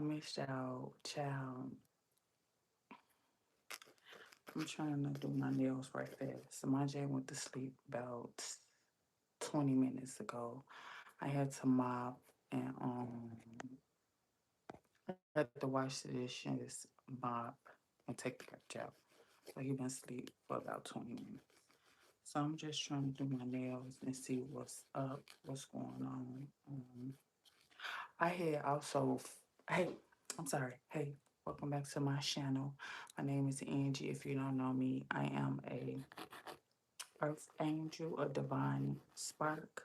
I missed out, child. I'm trying to do my nails right fast. So my Jay went to sleep about 20 minutes ago. I had to mop and I had to wash the dishes, mop, and take the garbage out. So he been asleep for about 20 minutes. So I'm just trying to do my nails and see what's up, what's going on. I had also, hey, I'm sorry. Hey, welcome back to my channel. My name is Angie. If you don't know me, I am a earth angel, a divine spark,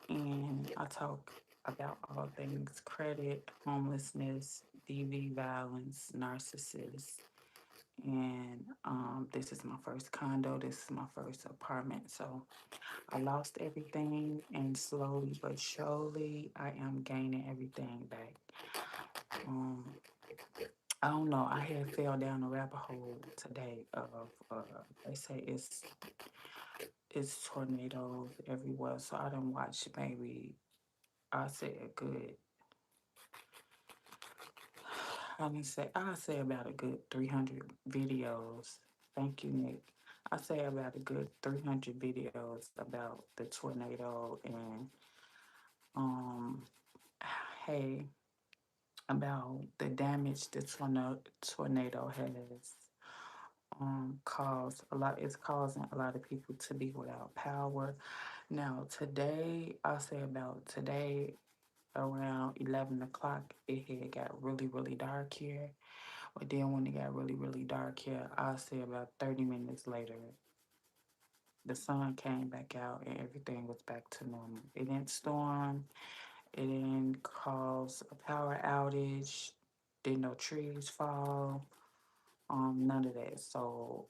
and I talk about all things credit, homelessness, DV violence, narcissists. And this is my first condo. This is my first apartment. So I lost everything, and slowly but surely, I am gaining everything back. Um, I don't know. I had fell down a rabbit hole today of they say it's tornadoes everywhere. So I didn't watch maybe I say a good I say about a good 300 videos. Thank you, Nick. I say about a good 300 videos about the tornado and um hey about the damage the tornado has caused a lot. It's causing a lot of people to be without power. Now today, I'll say about today around 11 o'clock, it had got really dark here. But then when it got really dark here, I'll say about 30 minutes later, the sun came back out and everything was back to normal. It didn't storm. It didn't cause a power outage. Didn't no trees fall. None of that. So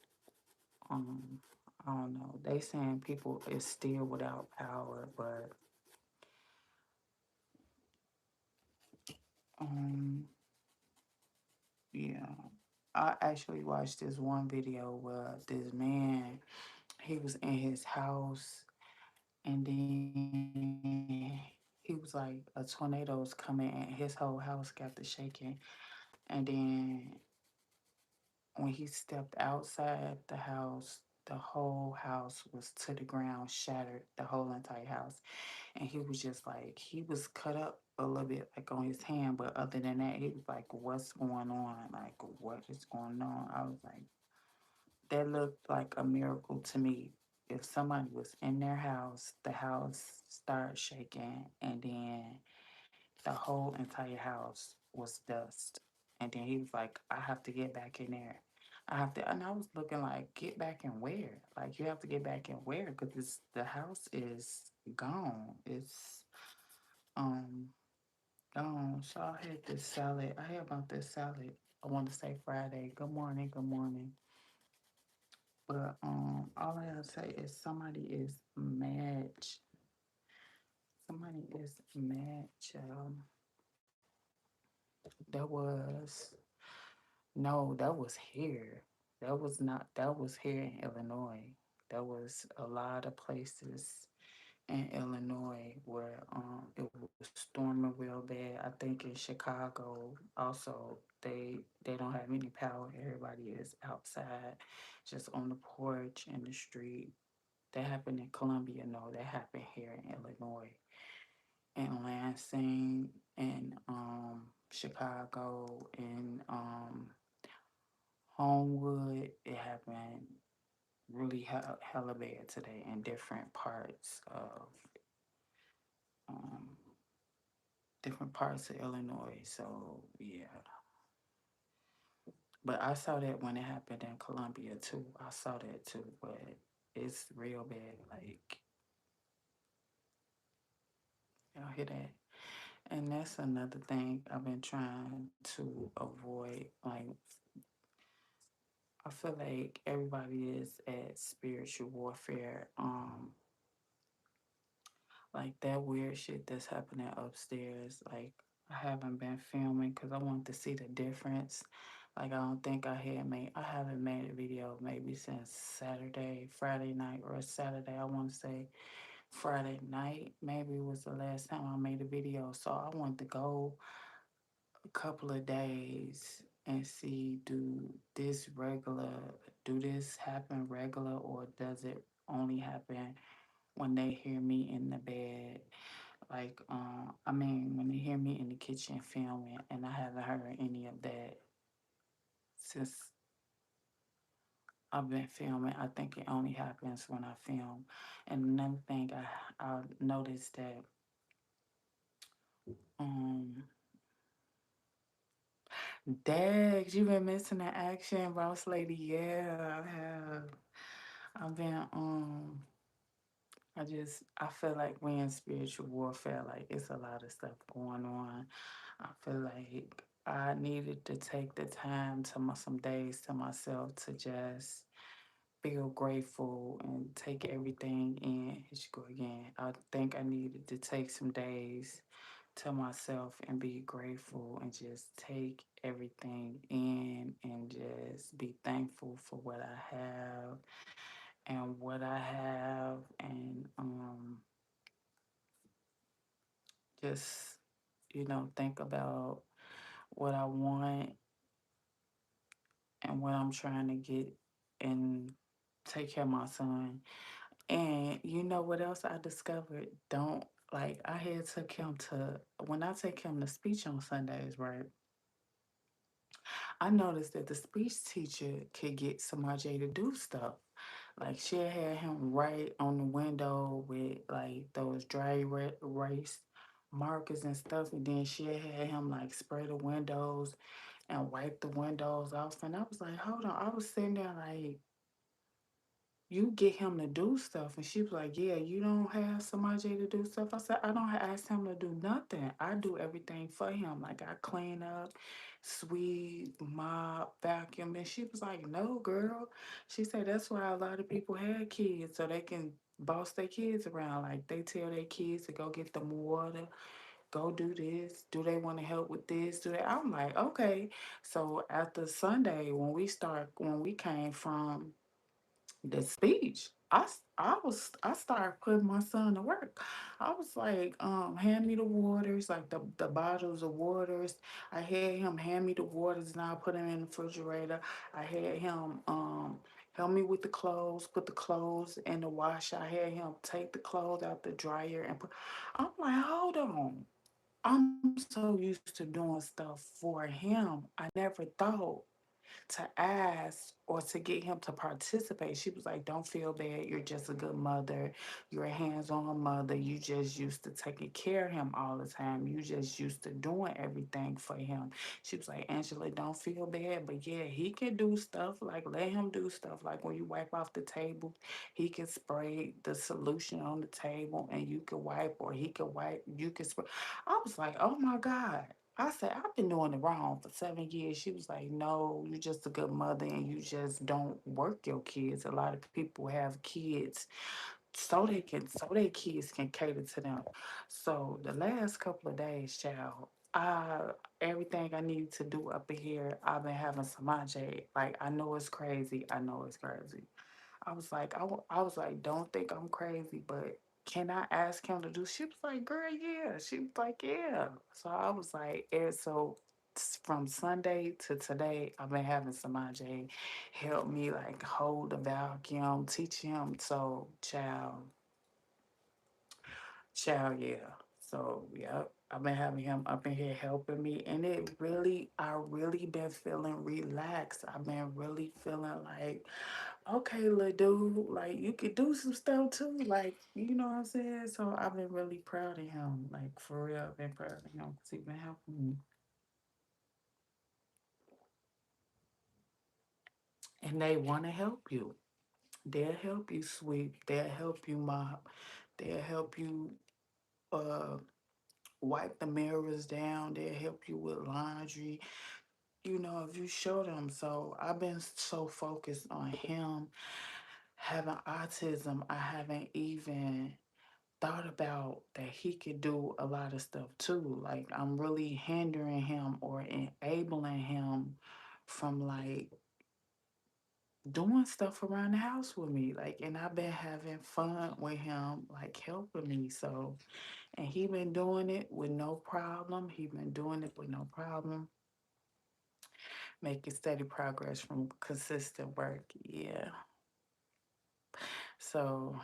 um, I don't know. They saying people is still without power, but um, yeah. I actually watched this one video where this man he was in his house and then he was like a tornado's coming and his whole house got to shaking and then when he stepped outside the house, the whole house was to the ground, shattered, the whole entire house. And he was just like, he was cut up a little bit, like on his hand, but other than that, he was like, what's going on? Like, what is going on? I was like, that looked like a miracle to me. If somebody was in their house, the house started shaking, and then the whole entire house was dust. And then he was like, I have to get back in there. I have to, and I was looking like, get back and where? Like, you have to get back and where? Because the house is gone. It's um gone. So I had this salad. I had about this salad. I want to say Friday. Good morning. Good morning. But all I gotta say is somebody is mad. Somebody is mad. That was no, that was here. That was not. That was here in Illinois. There was a lot of places in Illinois where it was storming real bad. I think in Chicago also they don't have any power. Everybody is outside, just on the porch in the street. That happened in Columbia. No, that happened here in Illinois, in Lansing, in Chicago, in Homewood. It happened really hella bad today in um, different parts of Illinois. So yeah, but I saw that when it happened in Columbia too. I saw that too, but it's real bad. Like y'all hear that? And that's another thing I've been trying to avoid. Like I feel like everybody is at spiritual warfare. Like that weird shit that's happening upstairs. Like I haven't been filming because I want to see the difference. Like I haven't made a video maybe since Saturday, Friday night or Saturday. I want to say Friday night maybe was the last time I made a video. So I want to go a couple of days and see, do this happen regular, or does it only happen when they hear me in the bed? Like, I mean, when they hear me in the kitchen filming, and I haven't heard any of that since I've been filming. I think it only happens when I film. And another thing, I noticed that um Dags, you been missing the action, boss lady. Yeah, I have. I've been I feel like we in spiritual warfare, like it's a lot of stuff going on. I feel like I needed to take the time some days to myself to just feel grateful and take everything in. Here you go again. I think I needed to take some days to myself and be grateful and just take everything in and just be thankful for what I have and what I have, and just think about what I want and what I'm trying to get, and take care of my son. And you know what else I discovered? Don't like I had took him to When I take him to speech on Sundays, right? I noticed that the speech teacher could get somebody to do stuff. Like she had him write on the window with like those dry erase markers and stuff, and then she had him like spray the windows and wipe the windows off. And I was like, hold on. I was sitting there like, you get him to do stuff. And she was like, yeah, you don't have somebody to do stuff. I said, I don't ask him to do nothing. I do everything for him. Like I clean up, sweep, mop, vacuum. And she was like, no, girl. She said, that's why a lot of people had kids, so they can boss their kids around. Like they tell their kids to go get them water, go do this. Do they want to help with this? Do they? I'm like, okay. So after Sunday, when we came from the speech, I started putting my son to work. I was like, hand me the waters, like the bottles of waters. I had him hand me the waters and I put them in the refrigerator. I had him help me with the clothes, put the clothes in the washer. I had him take the clothes out the dryer and put. I'm like, hold on. I'm so used to doing stuff for him. I never thought to ask or to get him to participate. She was like, don't feel bad. You're just a good mother. You're a hands on mother. You just used to taking care of him all the time. You just used to doing everything for him. She was like, Angela, don't feel bad. But yeah, he can do stuff. Like, let him do stuff. Like, when you wipe off the table, he can spray the solution on the table and you can wipe, or he can wipe, you can spray. I was like, oh my God. I said, I've been doing it wrong for 7 years. She was like, no, you're just a good mother and you just don't work your kids. A lot of people have kids so their kids can cater to them. So the last couple of days, child, everything I need to do up in here, I've been having Samaj. Like I know it's crazy. I know it's crazy. I was like, don't think I'm crazy, but can I ask him to do? She was like, girl, yeah. She was like, yeah. So I was like, from Sunday to today, I've been having Samaj help me like hold the vacuum, teach him. So, yeah. So, yep. I've been having him up in here helping me, and I really been feeling relaxed. I've been really feeling like, okay, little dude, like you could do some stuff too, like you know what I'm saying. So I've been really proud of him, like for real, I've been proud of him because he been helping me, and they want to help you. They'll help you sweep. They'll help you mop. They'll help you uh wipe the mirrors down. They'll help you with laundry. If you show them. So I've been so focused on him having autism. I haven't even thought about that he could do a lot of stuff too. Like I'm really hindering him or enabling him from like doing stuff around the house with me. Like, and I've been having fun with him, like helping me. So, and he been doing it with no problem. He been doing it with no problem, making steady progress from consistent work. Yeah. So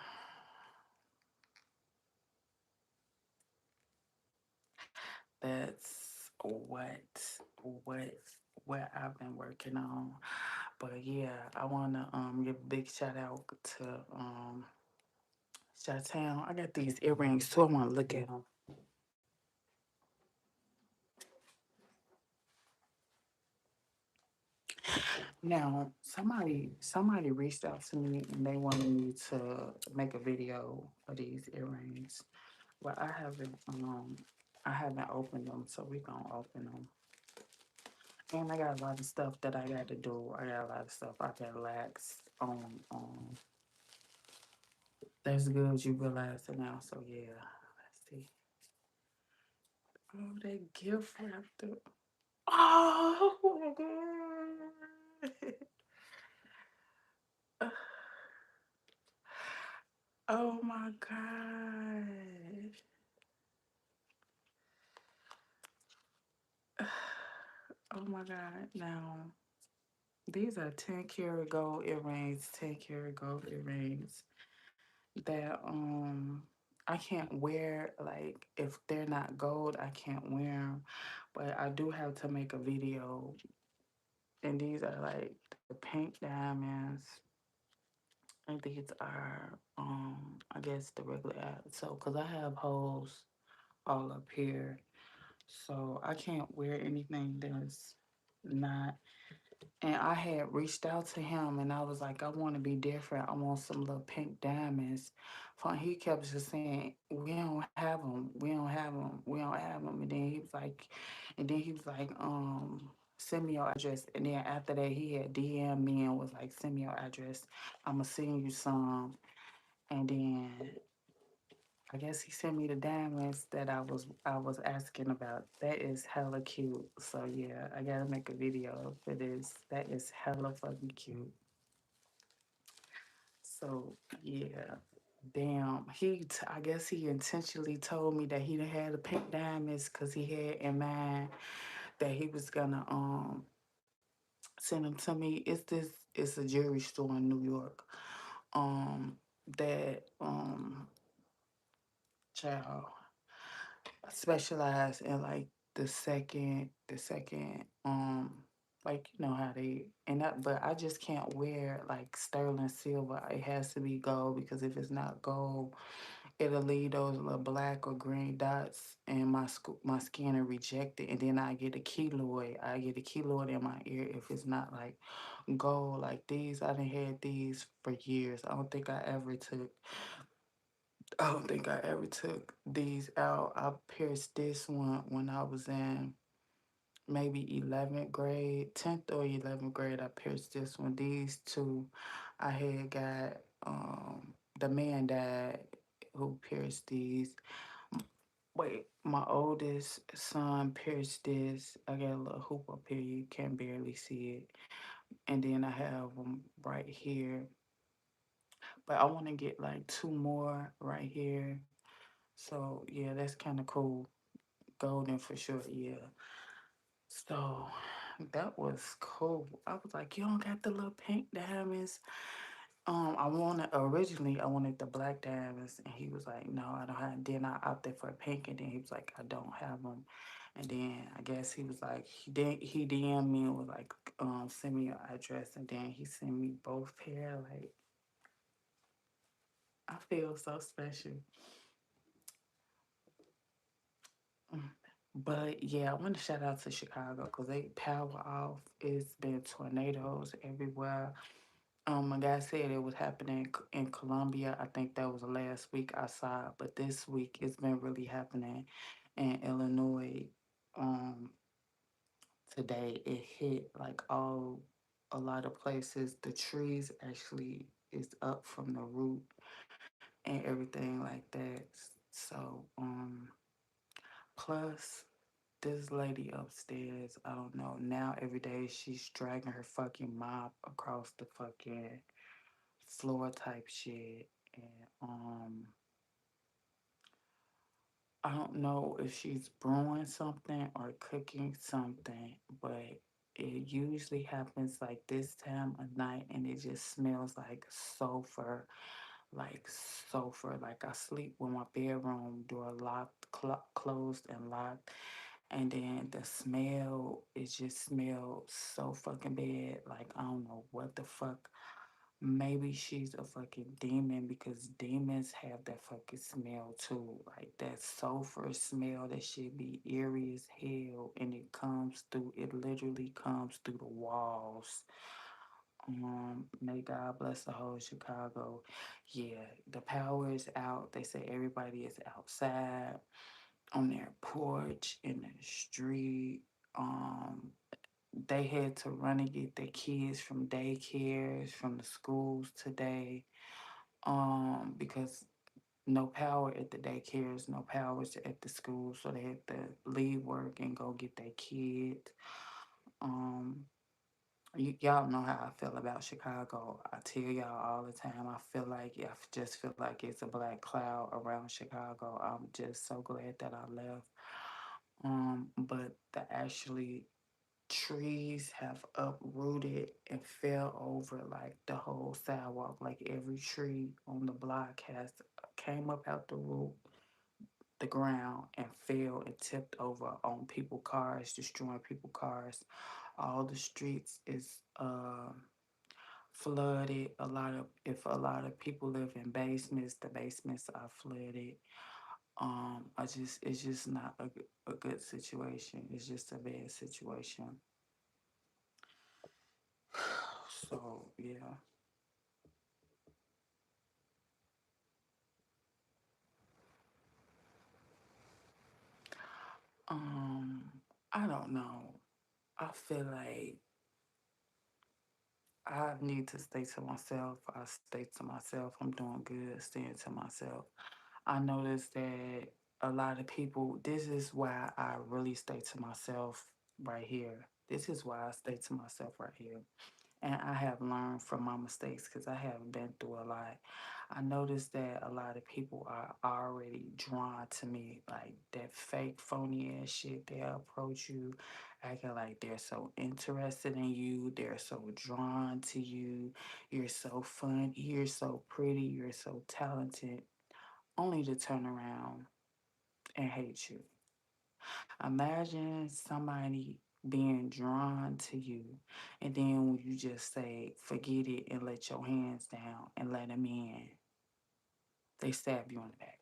that's what what I've been working on. But yeah, I wanna give a big shout out to Shot Town. I got these earrings too. I wanna look at them. Now, somebody reached out to me and they wanted me to make a video of these earrings. But I haven't opened them, so we gonna open them. And I got a lot of stuff that I got to do. I got a lot of stuff I got lax on. That's good you realize it now. So yeah, let's see. Oh, that gift wrapper. Oh my god. Oh my god. Oh my god. Now, these are 10 karat gold earrings, 10 karat gold earrings that I can't wear. Like, if they're not gold, I can't wear them. But I do have to make a video. And these are like the pink diamonds. And these are I guess the regular so because I have holes all up here. So I can't wear anything that's not. And I had reached out to him and I was like, I want to be different. I want some little pink diamonds. He kept just saying, we don't have them. We don't have them. We don't have them. And then he was like, send me your address. And then after that, he had DM me and was like, send me your address. I'm going to send you some. And then I guess he sent me the diamonds that I was asking about. That is hella cute. So yeah, I gotta make a video for this. That is hella fucking cute. So yeah, damn. I guess he intentionally told me that he done had the pink diamonds because he had in mind that he was gonna send them to me. It's a jewelry store in New York. Um that child specialize in like the second like you know how they and that but I just can't wear like sterling silver. It has to be gold because if it's not gold, it'll leave those little black or green dots and my skin will reject it and then I get a keloid in my ear if it's not like gold. Like these, I done had these for years. I don't think I ever took these out. I pierced this one when I was in maybe 11th grade, 10th or 11th grade. I pierced this one. These two, I had got, the man died who pierced these. Wait, my oldest son pierced this. I got a little hoop up here. You can barely see it. And then I have them right here. But I want to get like two more right here. So yeah, that's kind of cool. Golden for sure, yeah. So that was cool. I was like, you don't got the little pink diamonds. I wanted the black diamonds, and he was like, no, I don't have. Then I opted for pink, and then he was like, I don't have them. And then I guess he was like, he DM'd me and was like, send me your address, and then he sent me both pair. Like I feel so special. Mm. But yeah, I want to shout out to Chicago because they power off. It's been tornadoes everywhere. My guy said it was happening in Colombia. I think that was the last week I saw it, but this week it's been really happening in Illinois. Um, Today it hit like a lot of places. The trees actually is up from the root and everything like that. So plus this lady upstairs, I don't know. Now every day she's dragging her fucking mop across the fucking floor type shit. And I don't know if she's brewing something or cooking something, but it usually happens like this time of night and it just smells sulfur, like sulfur. Like I sleep with my bedroom door locked, closed and locked. And then the smell, it just smells so fucking bad. Like I don't know what the fuck. Maybe she's a fucking demon because demons have that fucking smell too. Like that sulfur smell, that should be eerie as hell. And it comes through, it literally comes through the walls. May God bless the whole Chicago. Yeah, the power is out. They say everybody is outside on their porch in the street. Um, they had to run and get their kids from daycares, from the schools today, because no power at the daycares, no powers at the schools, so they had to leave work and go get their kids. Um, y'all know how I feel about Chicago. I tell y'all all the time. I just feel like it's a black cloud around Chicago. I'm just so glad that I left. But the actually trees have uprooted and fell over like the whole sidewalk. Like every tree on the block has came up out the ground and fell and tipped over on people cars, destroying people cars. All the streets is flooded. A lot of people live in basements, the basements are flooded. It's just not a good situation. It's just a bad situation. So yeah. Um, I don't know. I feel like I need to stay to myself. I stay to myself. I'm doing good staying to myself. I noticed that a lot of people, this is why I really stay to myself right here. This is why I stay to myself right here. And I have learned from my mistakes because I have been through a lot. I noticed that a lot of people are already drawn to me, like that fake, phony ass shit. They approach you, acting like they're so interested in you, they're so drawn to you. You're so fun, you're so pretty, you're so talented, only to turn around and hate you. Imagine somebody being drawn to you, and then when you just say, forget it, and let your hands down and let them in, they stab you in the back.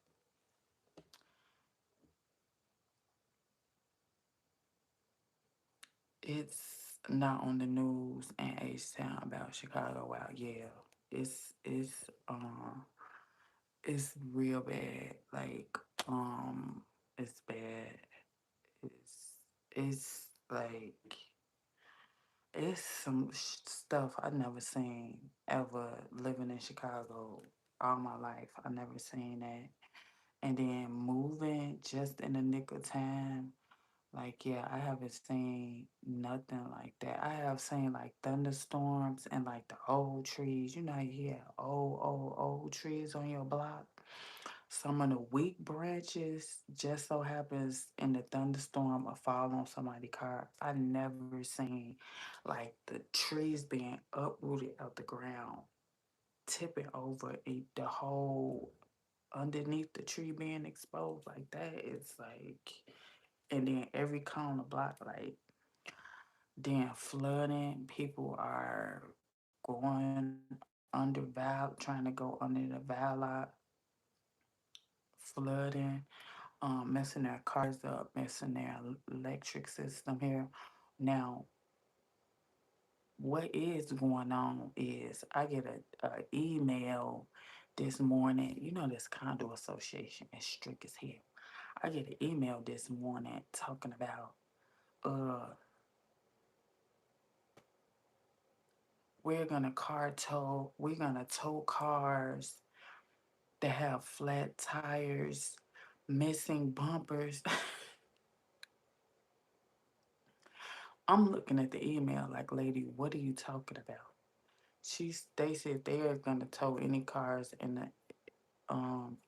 It's not on the news and H-Town about Chicago. Wow, yeah. It's real bad. It's bad. It's like it's some stuff I never seen ever living in Chicago all my life. I never seen that. And then moving just in the nick of time. Like, yeah, I haven't seen nothing like that. I have seen like thunderstorms and like the old trees. You know, you hear old trees on your block. Some of the weak branches just so happens in the thunderstorm or fall on somebody's car. I never seen like the trees being uprooted out the ground, tipping over the whole underneath the tree being exposed like that. It's like, and then every corner block, like, then flooding. People are going under trying to go under the viaduct, flooding, messing their cars up, messing their electric system here. Now, what is going on is I get a email this morning. You know, this condo association is strict as hell. I get an email this morning talking about uh we're gonna tow cars that have flat tires, missing bumpers. I'm looking at the email like, lady, what are you talking about? They said they are gonna tow any cars in the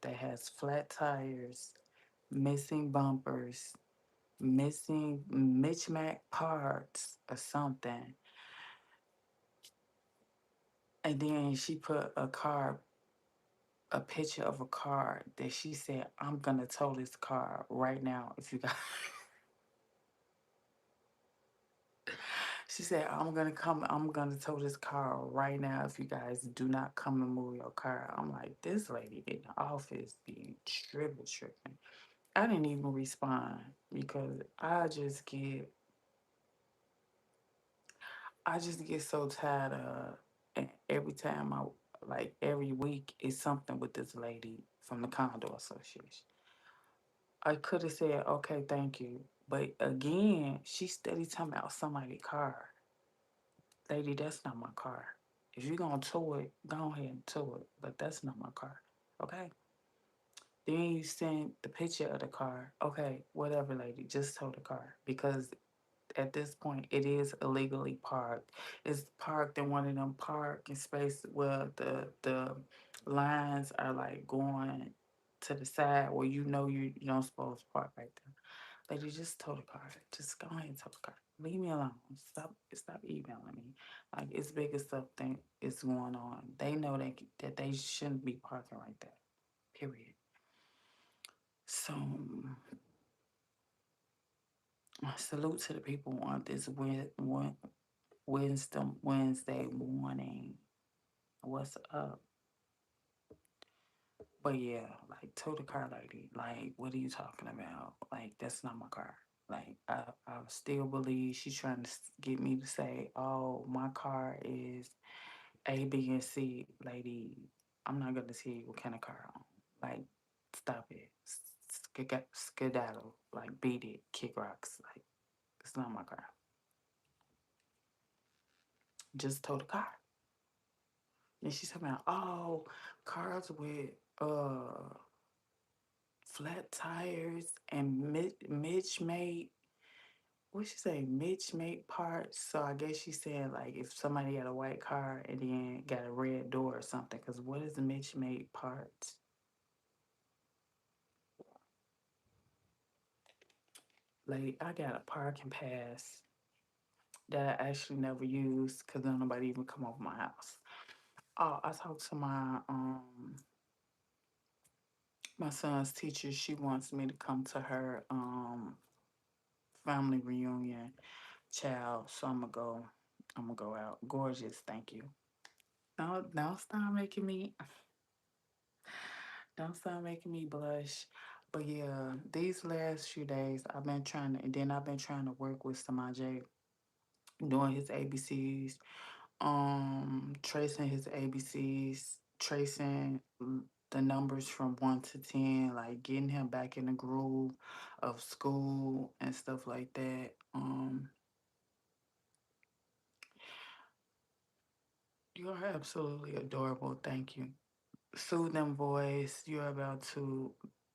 that has flat tires, missing bumpers, missing mismatch parts or something. And then she put a picture of a car that she said, I'm gonna tow this car right now if you guys. She said, I'm gonna tow this car right now if you guys do not come and move your car. I'm like, this lady in the office being tripping. I didn't even respond because I just get so tired of, and every time like every week is something with this lady from the condo association. I could have said, okay, thank you. But again, she steady talking about somebody's car. Lady, that's not my car. If you're gonna tow it, go ahead and tow it. But that's not my car. Okay? Then you send the picture of the car. Okay, whatever, lady, just tow the car. Because at this point it is illegally parked. It's parked in one of them parking spaces where the lines are like going to the side where you don't supposed to park right there. Lady, just tow the car. Just go ahead and tow the car. Leave me alone. Stop emailing me. Like it's bigger stuff thing is going on. They know that they shouldn't be parking right there. Period. So salute to the people on this Wednesday morning. What's up? But yeah, like tow the car lady. Like, what are you talking about? Like, that's not my car. Like, I still believe she's trying to get me to say, oh, my car is A, B, and C. Lady, I'm not gonna tell you what kind of car I own. Like, stop it. Skedaddle. Like, beat it. Kick rocks. Like, it's not my car. Just tow the car. And she's talking about, oh, cars with flat tires and Mitch made what she say, Mitch made parts. So I guess she said like if somebody had a white car and then got a red door or something. Cause what is Mitch made parts? Like I got a parking pass that I actually never used because nobody even come over my house. Oh, I talked to my son's teacher. She wants me to come to her family reunion child. So I'm gonna go out. Gorgeous, thank you. Don't stop making me don't stop making me blush. But yeah, these last few days and then I've been trying to work with Samaj doing his ABCs, tracing his ABCs, tracing the numbers from 1 to 10, like getting him back in the groove of school and stuff like that. You are absolutely adorable. Thank you. Soothing voice. You're about to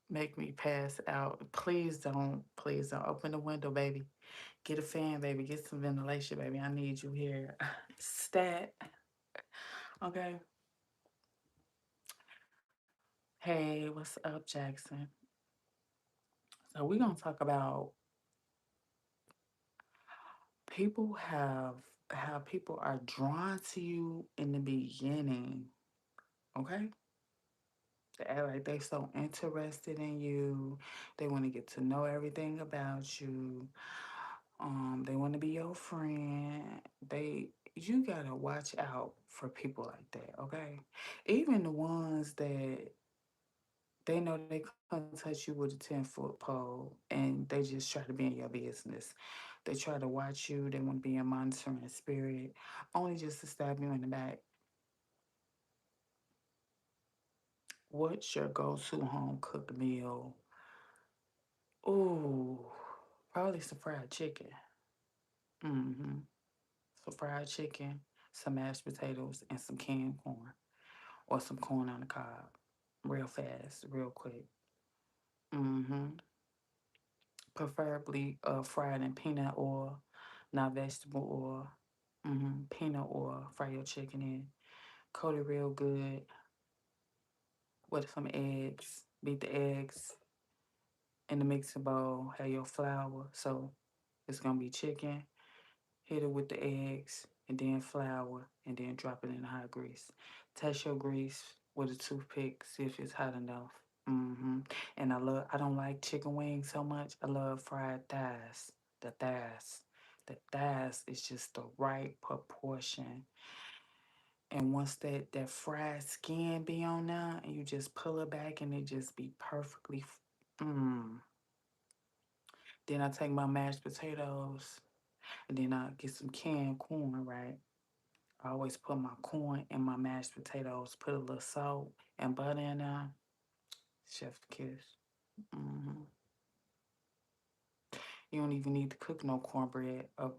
make me pass out. Please don't open the window, baby. Get a fan, baby. Get some ventilation, baby. I need you here. Stat. Okay. Hey, what's up, Jackson? So we're gonna talk about people have how people are drawn to you in the beginning. Okay. They act like they so interested in you. They want to get to know everything about you. They want to be your friend. You gotta watch out for people like that, okay? Even the ones that they know they couldn't touch you with a 10-foot pole and they just try to be in your business. They try to watch you, they want to be a monitoring spirit, only just to stab you in the back. What's your go-to home cooked meal? Ooh, probably some fried chicken. Mm-hmm. Some fried chicken, some mashed potatoes, and some canned corn or some corn on the cob. Real fast, real quick. Mm-hmm. Preferably fried in peanut oil not vegetable oil. Peanut oil. Fry your chicken in. Coat it real good with some eggs. Beat the eggs in the mixing bowl. Have your flour. So it's gonna be chicken. Hit it with the eggs and then flour and then drop it in hot grease. Test your grease with a toothpick. See if it's hot enough. And I don't like chicken wings so much. I love fried thighs. The thighs. The thighs is just the right proportion. And once that fried skin be on there, and you just pull it back, and it just be perfectly. Then I take my mashed potatoes, and then I get some canned corn. Right, I always put my corn in my mashed potatoes. Put a little salt and butter in there. Chef kiss. hmm You don't even need to cook no cornbread. A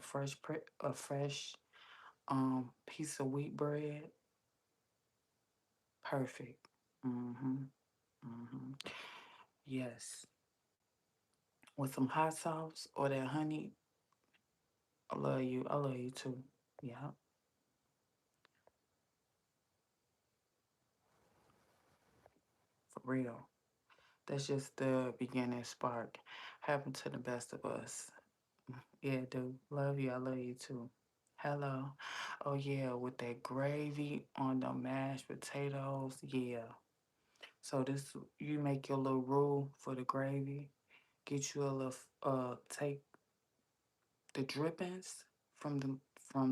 fresh piece of wheat bread. Perfect. hmm hmm Yes. With some hot sauce or that honey. I love you. I love you too. Yeah, for real. That's just the beginning spark. Happen to the best of us. Yeah, dude. Love you. I love you too. Hello. Oh yeah, with that gravy on the mashed potatoes. Yeah. So this you make your little roux for the gravy. Get you a little take the drippings from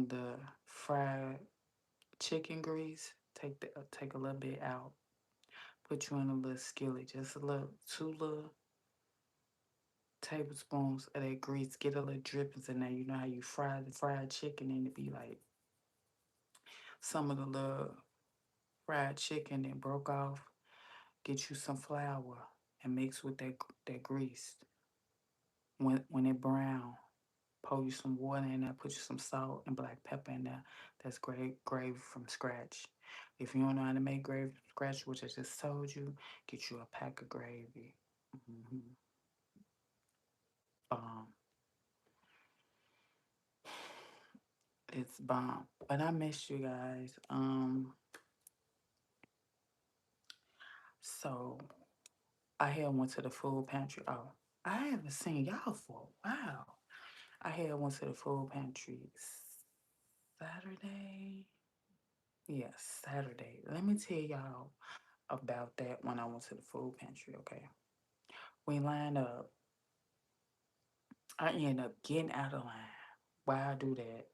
the fried chicken grease. Take a little bit out. Put you in a little skillet, just a little, 2 little tablespoons of that grease. Get a little drippings in there. You know how you fry the fried chicken and it be like some of the little fried chicken that broke off. Get you some flour and mix with that grease. When it brown, pour you some water in there. Put you some salt and black pepper in there. That's great gravy from scratch. If you don't know how to make gravy from scratch, which I just told you, get you a pack of gravy. hmm Um, it's bomb. But I miss you guys. So I had went to the food pantry. Oh, I haven't seen y'all for a while. I had went to the food pantry Saturday. Yes, Saturday. Let me tell y'all about that when I went to the food pantry. Okay, we lined up. I ended up getting out of line. Why I do that?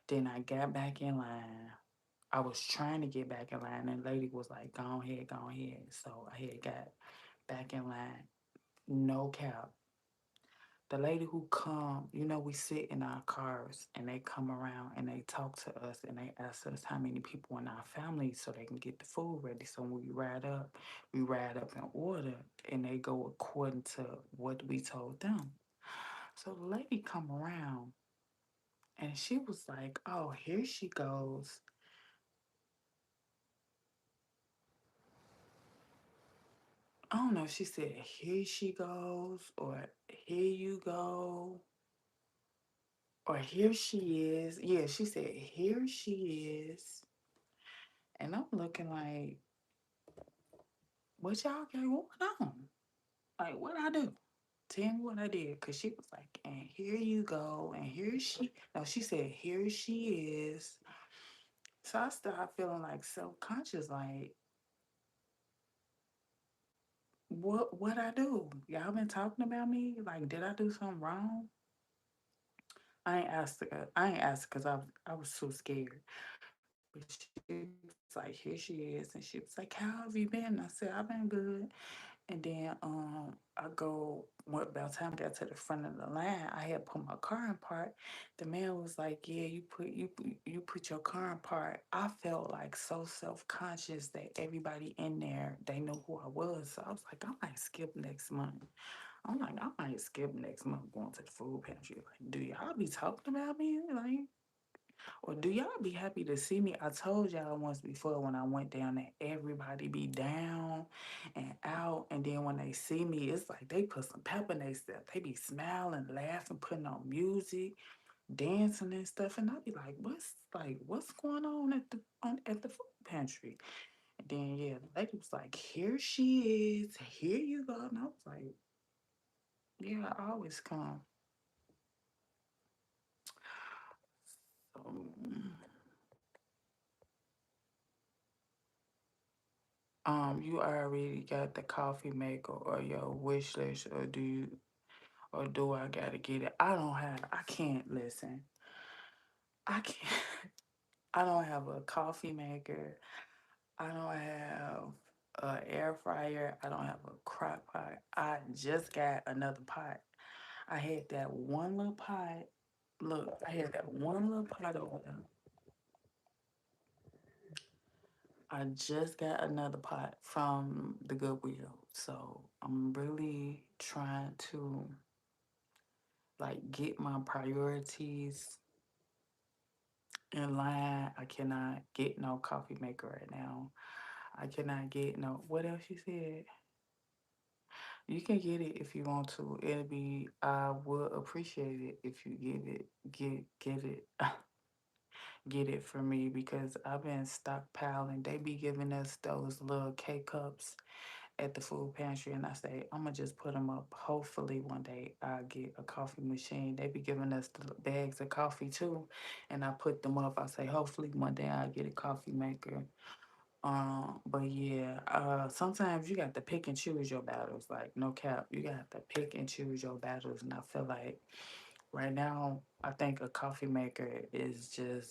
Then I got back in line. I was trying to get back in line, and the lady was like, "Go ahead, go ahead." So I had got back in line. No cap. The lady who come, we sit in our cars, and they come around and they talk to us and they ask us how many people in our family so they can get the food ready. So when we ride up in order, and they go according to what we told them. So the lady come around and she was like, "Oh, here she goes." I don't know if she said, "Here she goes," or "Here you go," or "Here she is." Yeah, she said, "Here she is." And I'm looking like, what y'all got going on? Like, what I do? Tell me what I did. Because she was like, "And here you go." And here she, no, she said, "Here she is." So I started feeling like self conscious, like, what I do? Y'all been talking about me? Like, did I do something wrong? I ain't asked because I was so scared. But she was like, "Here she is," and she was like, "How have you been?" I said, "I've been good." And then I go. What by the time I got to the front of the line, I had put my car in park. The man was like, "Yeah, you put your car in park." I felt like so self conscious that everybody in there they know who I was. So I was like, I might skip next month. I'm like, I might skip next month going to the food pantry. Like, do y'all be talking about me? Like, Or do y'all be happy to see me? I told y'all once before when I went down that everybody be down and out. And then when they see me, it's like they put some pep in their step. They be smiling, laughing, putting on music, dancing and stuff. And I be like, what's going on at the food pantry? And then yeah, the lady was like, here she is, here you go. And I was like, yeah, I always come. So, you already got the coffee maker or your wish list, or do I gotta get it? I can't listen. I can't, I don't have a coffee maker. I don't have a air fryer. I don't have a crock pot. I just got another pot. I had that one little pot. Look, I had that one little pot over there. I just got another pot from the Goodwill. So I'm really trying to like get my priorities in line. I cannot get no coffee maker right now. I cannot get no what else you said? You can get it if you want to. I would appreciate it if you get it get it for me because I've been stockpiling. They be giving us those little K cups at the food pantry, and I say I'm gonna just put them up. Hopefully one day I'll get a coffee machine. They be giving us the bags of coffee too, and I put them up. I say hopefully one day I'll get a coffee maker. But yeah, sometimes you got to pick and choose your battles. Like no cap, you got to pick and choose your battles, and I feel like right now I think a coffee maker is just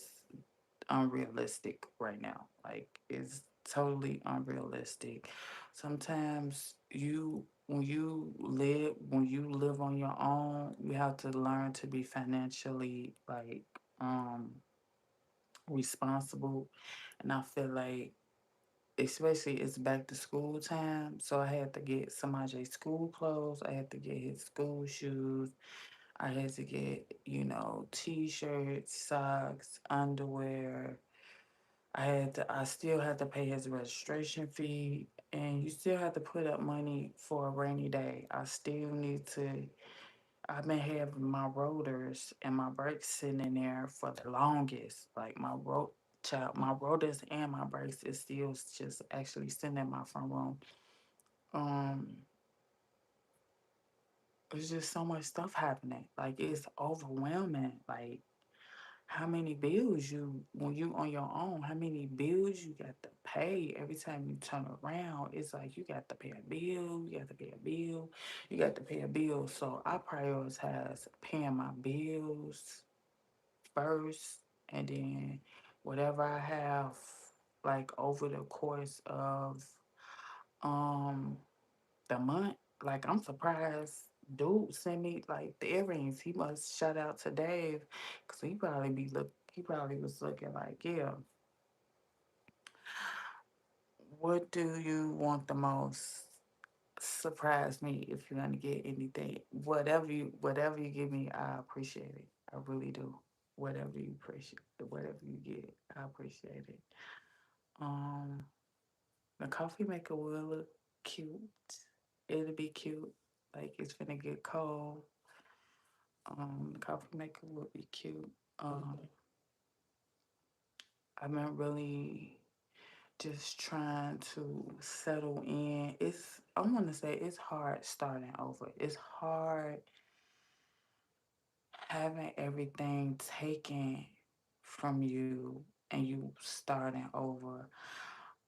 unrealistic right now. Like it's totally unrealistic. Sometimes when you live on your own, you have to learn to be financially like um responsible. And I feel like especially it's back to school time. So I had to get Samaj's school clothes, I had to get his school shoes, I had to get, t-shirts, socks, underwear. I still had to pay his registration fee, and you still have to put up money for a rainy day. I've been having my rotors and my brakes sitting in there for the longest. Like my rotors and my brakes is still just actually sitting in my front room. Um, there's just so much stuff happening. Like it's overwhelming. Like how many bills when you on your own, how many bills you got to pay every time you turn around. It's like you got to pay a bill, you got to pay a bill, you got to pay a bill. So I prioritize paying my bills first, and then whatever I have like over the course of um the month. Like I'm surprised dude sent me like the earrings. He must shout out to Dave because he probably was looking like, yeah, what do you want the most? Surprise me if you're gonna get anything. Whatever you give me, I appreciate it. I really do. Whatever you get, I appreciate it. Um the coffee maker will look cute. It'll be cute. Like it's gonna get cold. The coffee maker would be cute. I've been really just trying to settle in. I want to say it's hard starting over. It's hard having everything taken from you and you starting over.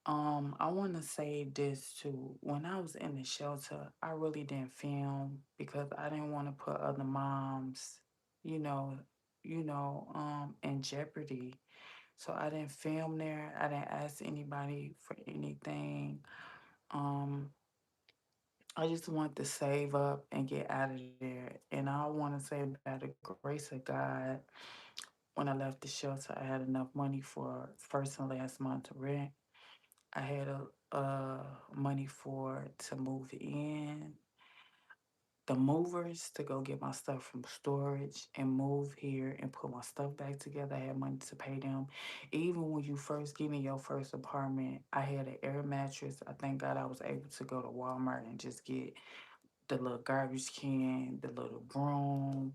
I want to say this too. When I was in the shelter, I really didn't film because I didn't want to put other moms, you know, in jeopardy. So I didn't film there. I didn't ask anybody for anything. Um, I just want to save up and get out of there. And I want to say by the grace of God, when I left the shelter, I had enough money for first and last month rent. I had money for to move in. the movers to go get my stuff from storage and move here and put my stuff back together. I had money to pay them. Even when you first get in your first apartment, I had an air mattress. I thank God I was able to go to Walmart and just get the little garbage can, the little broom,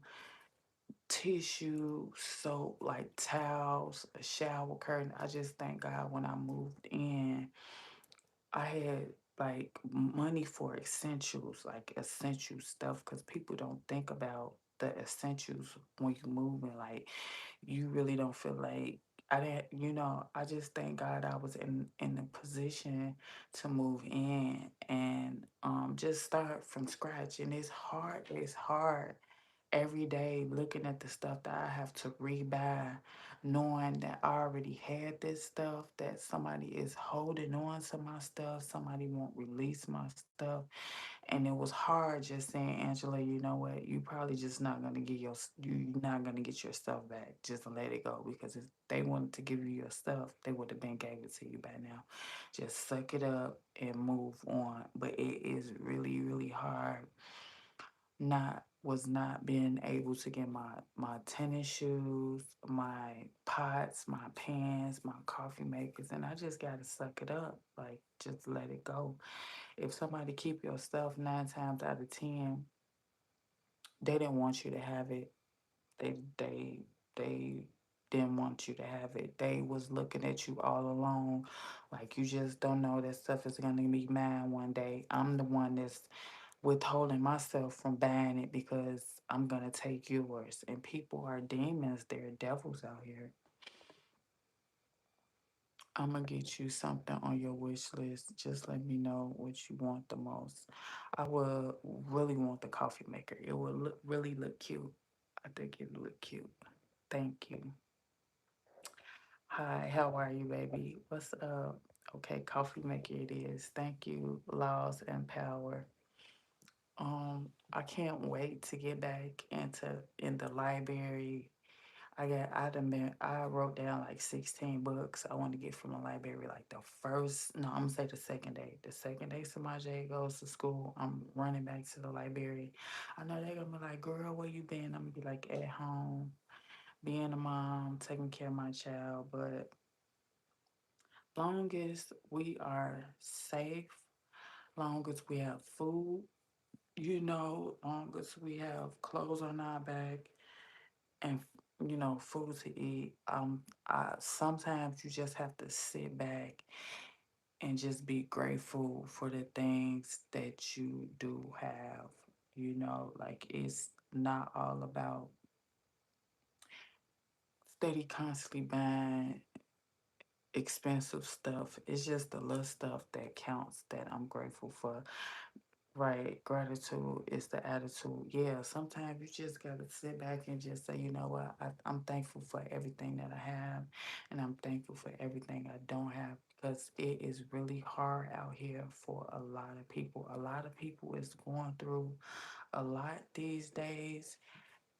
tissue, soap, like towels, a shower curtain. I just thank God when I moved in, I had like money for essentials, like essential stuff, because people don't think about the essentials when you move and like you really don't feel like I didn't, I just thank God I was in a position to move in and just start from scratch. And it's hard every day looking at the stuff that I have to rebuy, knowing that I already had this stuff, that somebody is holding on to my stuff, somebody won't release my stuff. And it was hard just saying, Angela, you know what? You probably just not gonna get you're not gonna get your stuff back. Just let it go because if they wanted to give you your stuff, they would have been gave it to you by now. Just suck it up and move on. But it is really, really hard not being able to get my tennis shoes, my pots, my pans, my coffee makers, and I just gotta suck it up. Like just let it go. If somebody keep your stuff 9 times out of 10, they didn't want you to have it. They didn't want you to have it. They was looking at you all along, like you just don't know that stuff is gonna be mine one day. I'm the one that's withholding myself from buying it because I'm gonna take yours. And people are demons, they're devils out here. I'm gonna get you something on your wish list. Just let me know what you want the most. I would really want the coffee maker. It would really look cute. I think it would look cute. Thank you. Hi, how are you, baby? What's up? Okay, coffee maker it is. Thank you, Laws and Power. I can't wait to get back in the library. I wrote down like 16 books I want to get from the library. Like the first, no, I'm gonna say the second day. The second day Samaj goes to school, I'm running back to the library. I know they're gonna be like, girl, where you been? I'm gonna be like at home, being a mom, taking care of my child. But long as we are safe, long as we have food, long as we have clothes on our back and food to eat. Sometimes you just have to sit back and just be grateful for the things that you do have. Like it's not all about steady constantly buying expensive stuff. It's just the little stuff that counts that I'm grateful for. Right, gratitude is the attitude. Yeah, sometimes you just gotta sit back and just say, you know what, I'm thankful for everything that I have, and I'm thankful for everything I don't have because it is really hard out here for a lot of people. A lot of people is going through a lot these days,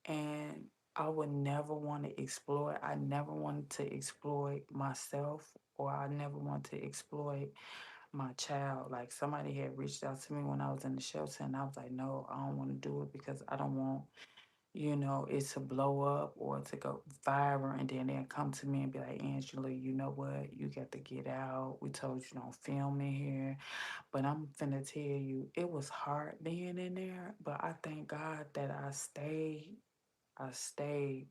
and I would never want to exploit. I never wanted to exploit myself, or I never want to exploit my child. Like somebody had reached out to me when I was in the shelter, and I was like, no, I don't want to do it because I don't want, it to blow up or to go viral. And then they'll come to me and be like, Angela, you know what? You got to get out. We told you don't film in here. But I'm finna tell you, it was hard being in there. But I thank God that I stayed. I stayed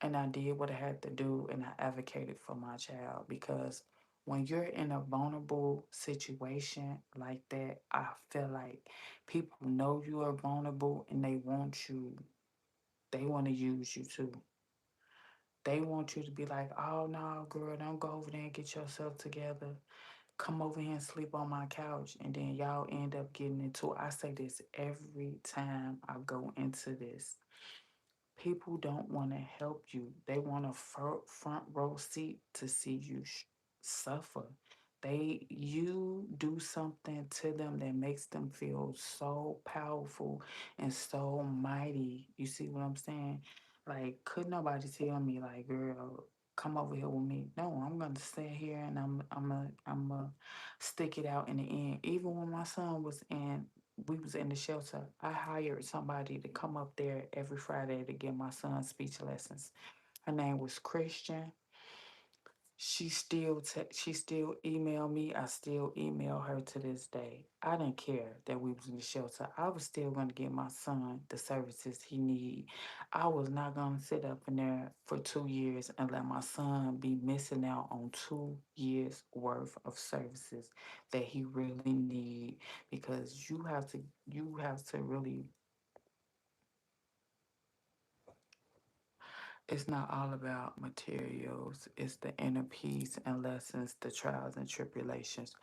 and I did what I had to do and I advocated for my child because when you're in a vulnerable situation like that, I feel like people know you are vulnerable and they want to use you too. They want you to be like, oh no, girl, don't go over there and get yourself together. Come over here and sleep on my couch. And then y'all end up getting into it. I say this every time I go into this. People don't want to help you. They want a front row seat to see you suffer. You do something to them that makes them feel so powerful and so mighty. You see what I'm saying? Like, could nobody tell me, like, girl, come over here with me? No, I'm gonna sit here and I'm gonna stick it out in the end. Even when my son was in we was in the shelter. I hired somebody to come up there every Friday to give my son speech lessons. Her name was Christian. She still email me. I still email her to this day. I didn't care that we was in the shelter. I was still gonna give my son the services he need. I was not gonna sit up in there for 2 years and let my son be missing out on 2 years worth of services that he really need, because you have to really, it's not all about materials. It's the inner peace and lessons, the trials and tribulations.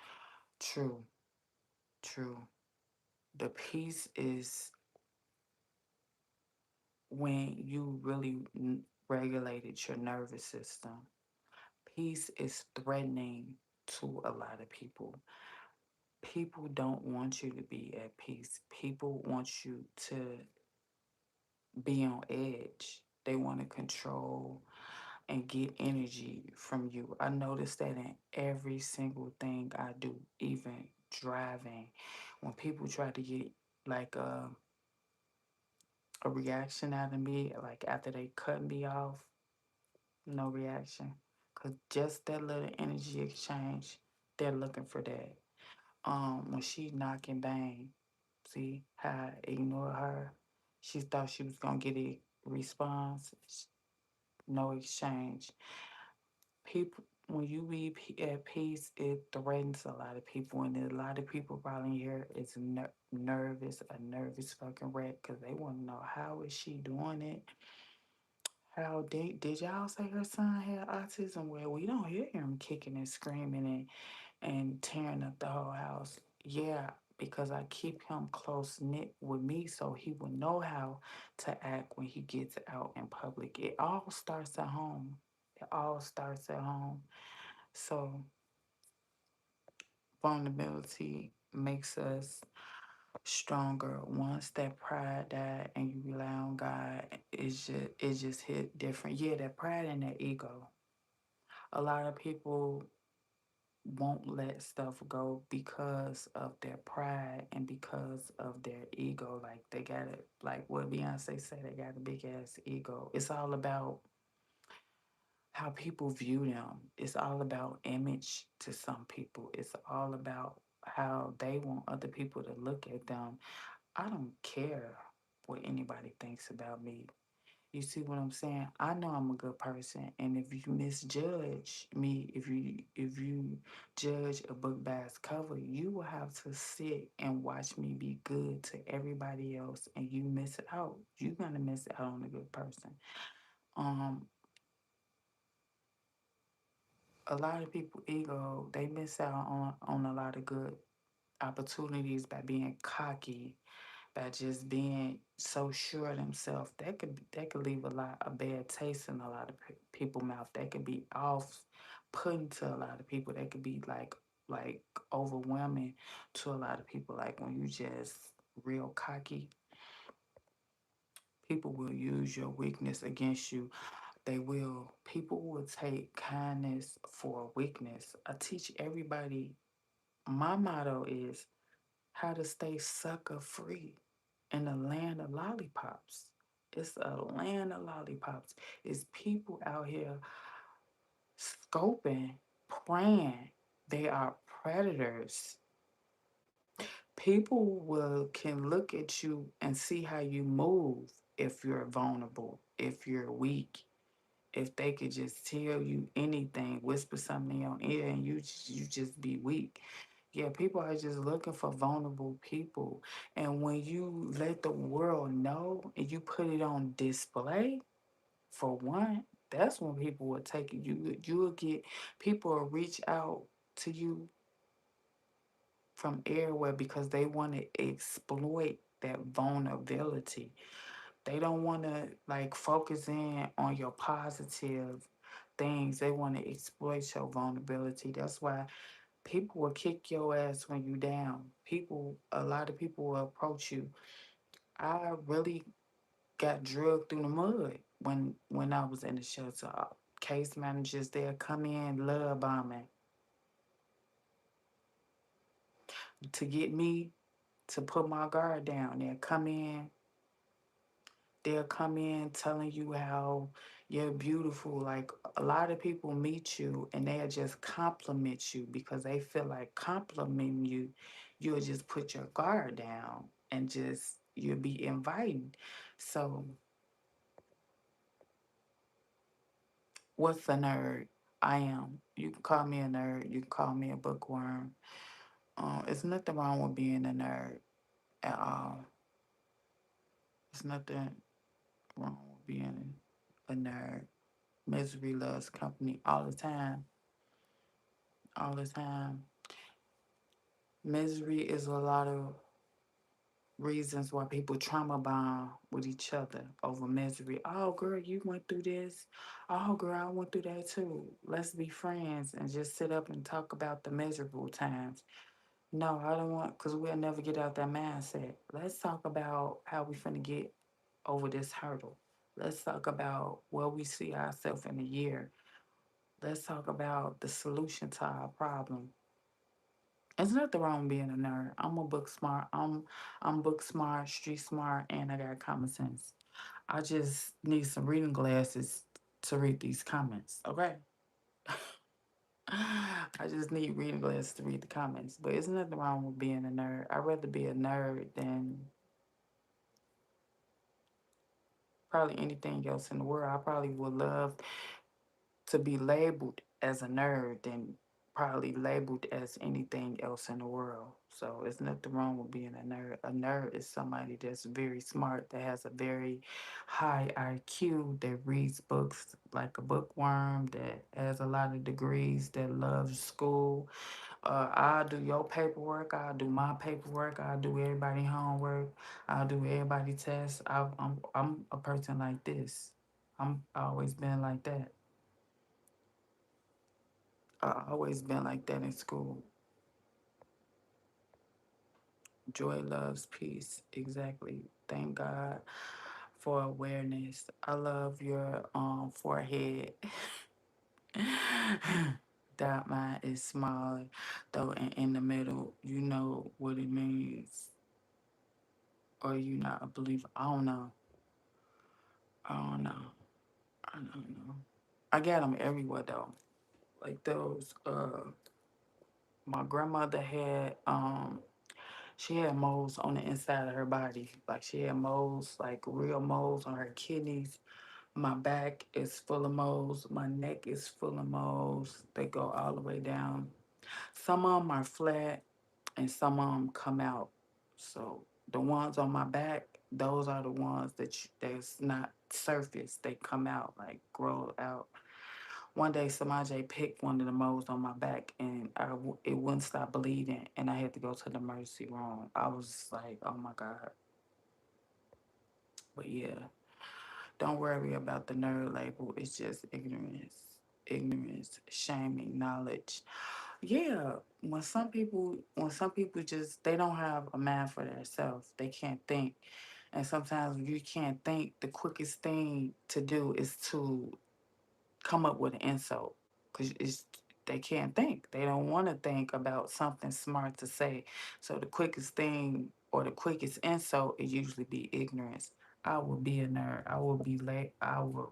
True, true. The peace is when you really regulated your nervous system. Peace is threatening to a lot of people. People don't want you to be at peace. People want you to be on edge. They want to control and get energy from you. I notice that in every single thing I do, even driving. When people try to get like a reaction out of me, like after they cut me off, no reaction. Cause just that little energy exchange, they're looking for that. When she knock and bang, see how I ignore her. She thought she was gonna get a response. No exchange. People, when you be at peace, it threatens a lot of people, and a lot of people probably here is nervous, a nervous fucking wreck, because they want to know how is she doing it. How did y'all say her son had autism? Well, we don't hear him kicking and screaming and tearing up the whole house. Yeah, because I keep him close knit with me so he will know how to act when he gets out in public. It all starts at home. It all starts at home. So vulnerability makes us stronger. Once that pride died and you rely on God, it just hit different. Yeah, that pride and that ego. A lot of people won't let stuff go because of their pride and because of their ego. Like they got it, like what Beyonce said, they got a big ass ego. It's all about how people view them. It's all about image to some people. It's all about how they want other people to look at them. I don't care what anybody thinks about me. You see what I'm saying? I know I'm a good person, and if you misjudge me, if you judge a book by its cover, you will have to sit and watch me be good to everybody else, and you miss out. You're gonna miss out on a good person. Um, a lot of people ego, they miss out on a lot of good opportunities by being cocky, by just being so sure of themselves. That could leave a bad taste in a lot of people's mouth. That could be off putting to a lot of people. That could be like overwhelming to a lot of people. Like when you just real cocky, people will use your weakness against you. They will. People will take kindness for weakness. I teach everybody. My motto is how to stay sucker free in the land of lollipops. It's a land of lollipops. It's people out here scoping, praying. They are predators. People will can look at you and see how you move if you're vulnerable, if you're weak, if they could just tell you anything, whisper something in your ear, and you just be weak. Yeah, people are just looking for vulnerable people. And when you let the world know and you put it on display, for one, that's when people will take it. You'll get people will reach out to you from everywhere because they want to exploit that vulnerability. They don't want to like focus in on your positive things. They want to exploit your vulnerability. That's why people will kick your ass when you down. A lot of people will approach you. I really got drugged through the mud when I was in the shelter. Case managers, they'll come in love bombing to get me to put my guard down. They'll come in telling you how you're beautiful. Like a lot of people meet you and they'll just compliment you because they feel like complimenting you, you'll just put your guard down and just you'll be inviting. So what's a nerd? I am. You can call me a nerd. You can call me a bookworm. It's nothing wrong with being a nerd at all. It's nothing wrong with being a nerd. Misery loves company all the time. All the time. Misery is a lot of reasons why people trauma bond with each other over misery. Oh, girl, you went through this. Oh, girl, I went through that too. Let's be friends and just sit up and talk about the miserable times. No, I don't want, because we'll never get out that mindset. Let's talk about how we finna get over this hurdle. Let's talk about where we see ourselves in a year. Let's talk about the solution to our problem. There's nothing wrong with being a nerd. I'm a book smart. I'm book smart, street smart, and I got common sense. I just need some reading glasses to read these comments. Okay. I just need reading glasses to read the comments. But there's nothing wrong with being a nerd. I'd rather be a nerd than probably anything else in the world. I probably would love to be labeled as a nerd than probably labeled as anything else in the world. So it's nothing wrong with being a nerd. A nerd is somebody that's very smart, that has a very high IQ, that reads books like a bookworm, that has a lot of degrees, that loves school. I'll do your paperwork. I'll do my paperwork. I'll do everybody homework. I'll do everybody tests. I'm a person like this. I always been like that. I always been like that in school. Joy loves peace. Exactly. Thank God for awareness. I love your forehead. That mine is small though, and in the middle, you know what it means, or you not a believer. I don't know. I don't know. I don't know. I got them everywhere though. Like those. My grandmother had she had moles on the inside of her body. Like she had moles, like real moles on her kidneys. My back is full of moles. My neck is full of moles. They go all the way down. Some of them are flat and some of them come out. So the ones on my back, those are the ones that's not surface. They come out, like grow out. One day, Samaje picked one of the moles on my back, and it wouldn't stop bleeding, and I had to go to the emergency room. I was like, "Oh my God!" But yeah, don't worry about the nerd label. It's just ignorance, shaming, knowledge. Yeah, when some people just they don't have a mind for themselves, they can't think, and sometimes when you can't think, the quickest thing to do is to come up with an insult because they can't think. They don't want to think about something smart to say. So the quickest thing or the quickest insult is usually be ignorance. I would be a nerd. I would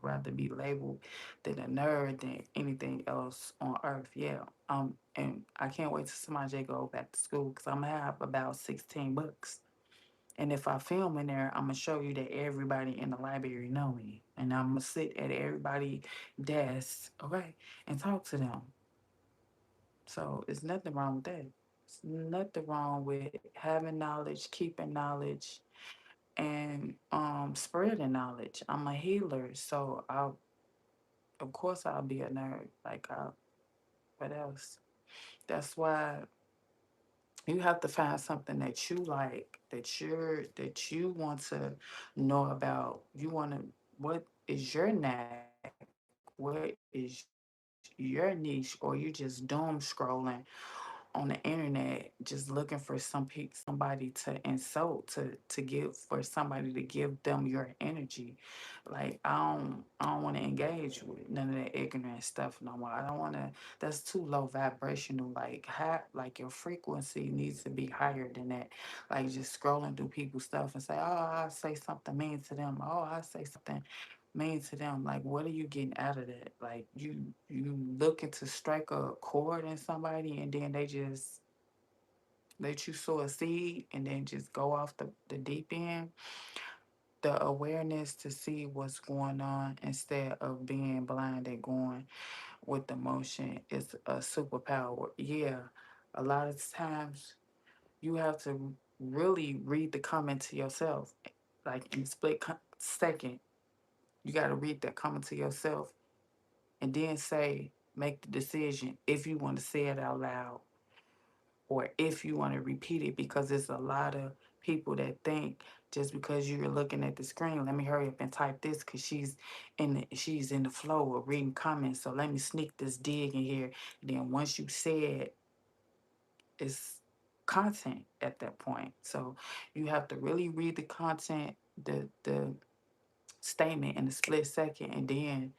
rather be labeled than a nerd than anything else on earth. Yeah. And I can't wait till somebody go back to school because I'm gonna have about 16 books. And if I film in there, I'm gonna show you that everybody in the library know me, and I'm gonna sit at everybody desk, okay, and talk to them. So it's nothing wrong with that. It's nothing wrong with having knowledge, keeping knowledge, and spreading knowledge. I'm a healer, so of course I'll be a nerd. What else? That's why you have to find something that you like, that you want to know about. You want to what is your knack? What is your niche? Or you just doom scrolling on the internet just looking for somebody to insult, to give, for somebody to give them your energy. Like I don't want to engage with none of that ignorant stuff no more. I don't want to. That's too low vibrational. Like your frequency needs to be higher than that. Like just scrolling through people's stuff and say, oh, I say something mean to them. Oh, I say something mean to them. Like, what are you getting out of that? Like, you looking to strike a chord in somebody, and then they just let you sow a seed, and then just go off the deep end. The awareness to see what's going on instead of being blind and going with the motion is a superpower. Yeah, a lot of times you have to really read the comment to yourself, like in a second. You got to read that comment to yourself and then make the decision if you want to say it out loud or if you want to repeat it, because there's a lot of people that think just because you're looking at the screen, let me hurry up and type this because she's in the flow of reading comments, so let me sneak this dig in here. And then once you say it, it's content at that point. So you have to really read the content, the statement in a split second, and then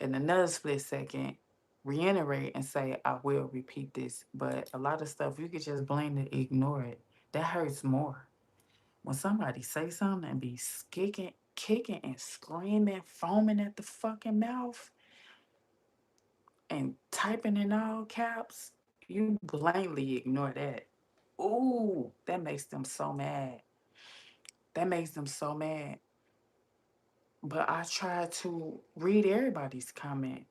in another split second, reiterate and say, I will repeat this. But a lot of stuff, you could just blatantly ignore it. That hurts more. When somebody say something and be kicking and screaming, foaming at the fucking mouth, and typing in all caps, you blatantly ignore that. Ooh, that makes them so mad. That makes them so mad. But I try to read everybody's comment,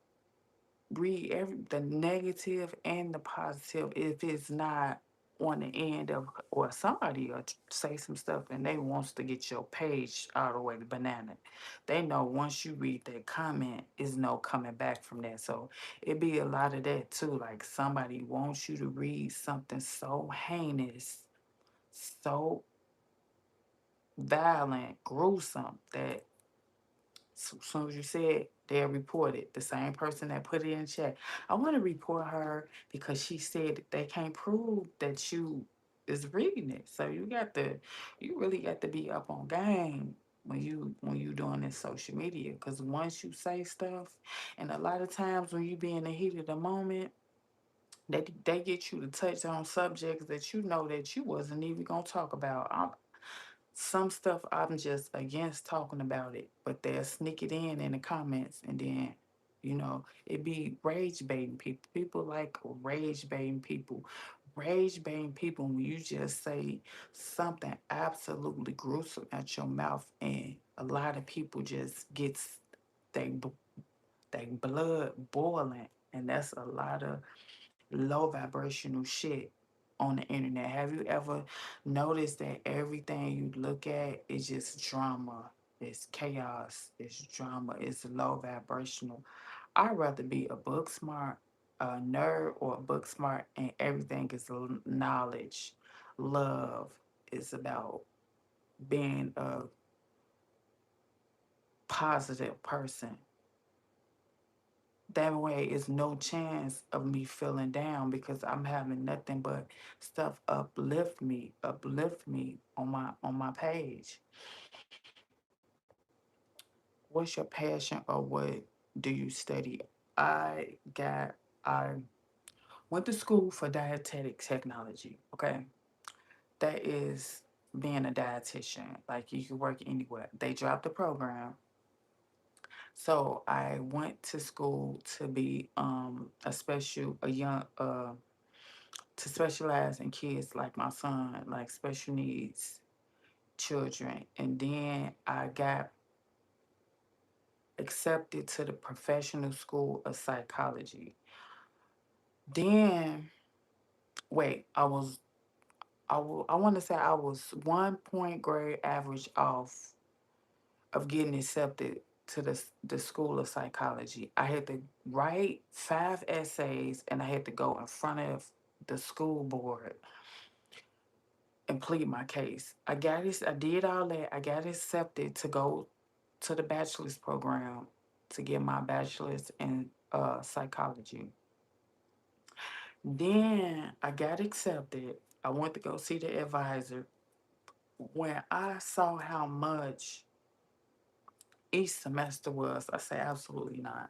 read the negative and the positive. If it's not on the end of, or somebody will say some stuff and they wants to get your page all the way to banana. They know once you read that comment, is no coming back from that. So it be a lot of that too. Like somebody wants you to read something so heinous, so violent, gruesome, that as soon as you said, they'll report it. The same person that put it in chat. I want to report her because she said that they can't prove that you is reading it. So you really got to be up on game when you doing this social media. Because once you say stuff, and a lot of times when you be in the heat of the moment, they get you to touch on subjects that you know that you wasn't even gonna talk about. Some stuff I'm just against talking about it, but they'll sneak it in the comments, and then it be rage baiting people. People like rage baiting people. Rage baiting people when you just say something absolutely gruesome at your mouth, and a lot of people just gets they they blood boiling, and that's a lot of low vibrational shit on the internet. Have you ever noticed that everything you look at is just drama? It's chaos, it's drama, it's low vibrational. I'd rather be a book smart, a nerd, or a book smart, and everything is knowledge, love. It's about being a positive person. That way is no chance of me feeling down because I'm having nothing but stuff uplift me on my page. What's your passion, or what do you study? I went to school for dietetic technology. Okay. That is being a dietitian. Like you can work anywhere. They dropped the program. So I went to school to be a young to specialize in kids like my son, like special needs children. And then I got accepted to the professional school of psychology. Then, wait, I want to say I was 1 point grade average off of getting accepted to the school of psychology. I had to write 5 essays, and I had to go in front of the school board and plead my case. I got it. I did all that. I got accepted to go to the bachelor's program to get my bachelor's in psychology. Then I got accepted. I went to go see the advisor. When I saw how much each semester was, I said, absolutely not.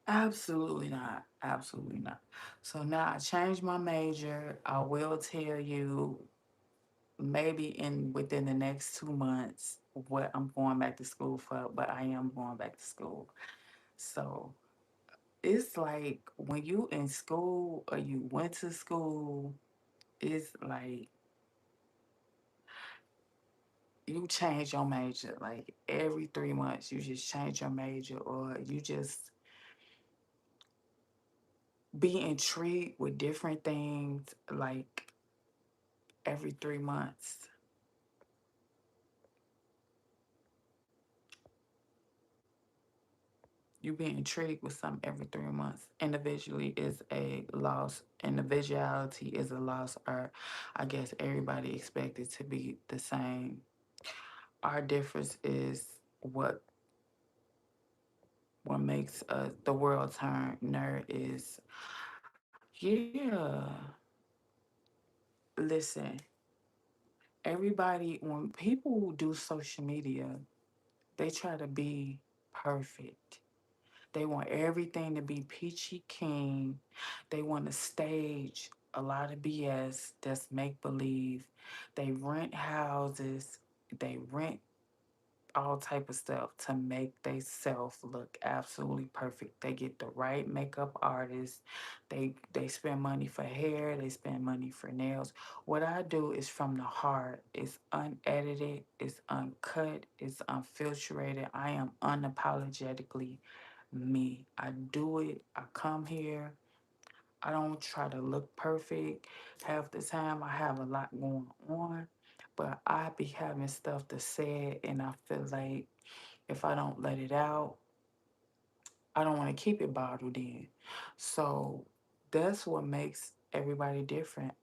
Absolutely not. Absolutely not. So now I changed my major. I will tell you maybe in within the next 2 months what I'm going back to school for, but I am going back to school. So it's like when you in school or you went to school, it's like you change your major. Like every 3 months, you just change your major, or you just be intrigued with different things. Like every 3 months, you be intrigued with something every 3 months. Individually is a loss. Individuality is a loss. Or I guess everybody expected to be the same. Our difference is what makes the world turn. Nerd is yeah. Listen, everybody when people do social media, they try to be perfect. They want everything to be peachy keen. They want to stage a lot of BS that's make believe. They rent houses. They rent all type of stuff to make they self look absolutely perfect. They get the right makeup artist. They spend money for hair, they spend money for nails. What I do is from the heart. It's unedited, it's uncut, it's unfiltrated. I am unapologetically me. I do it. I come here. I don't try to look perfect. Half the time I have a lot going on, but I be having stuff to say, and I feel like if I don't let it out, I don't want to keep it bottled in. So that's what makes everybody different.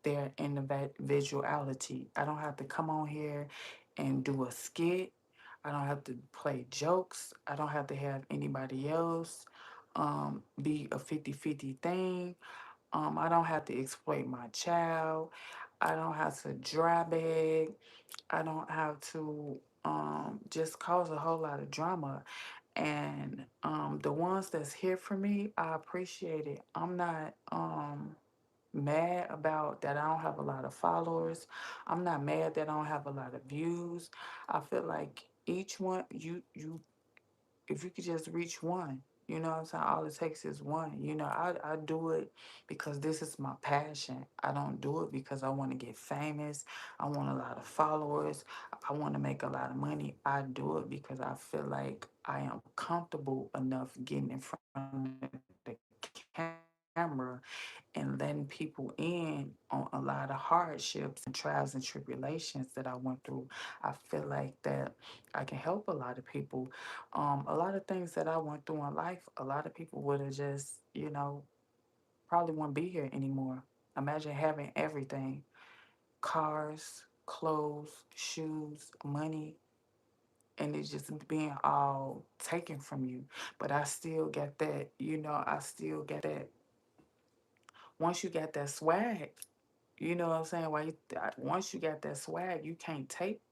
Their individuality. I don't have to come on here and do a skit. I don't have to play jokes. I don't have to have anybody else be a 50-50 thing. I don't have to exploit my child. I don't have to dry bag. I don't have to just cause a whole lot of drama. And the ones that's here for me, I appreciate it. I'm not mad about that I don't have a lot of followers. I'm not mad that I don't have a lot of views. I feel like each one you if you could just reach one, you know what I'm saying? All it takes is one. I do it because this is my passion. I don't do it because I want to get famous. I want a lot of followers. I want to make a lot of money. I do it because I feel like I am comfortable enough getting in front of the camera and letting people in on a lot of hardships and trials and tribulations that I went through. I feel like that I can help a lot of people. A lot of things that I went through in life, a lot of people would have just, probably wouldn't be here anymore. Imagine having everything: cars, clothes, shoes, money, and it's just being all taken from you. But I still got that, I still got that. Once you got that swag, you know what I'm saying? Once you got that swag, you can't take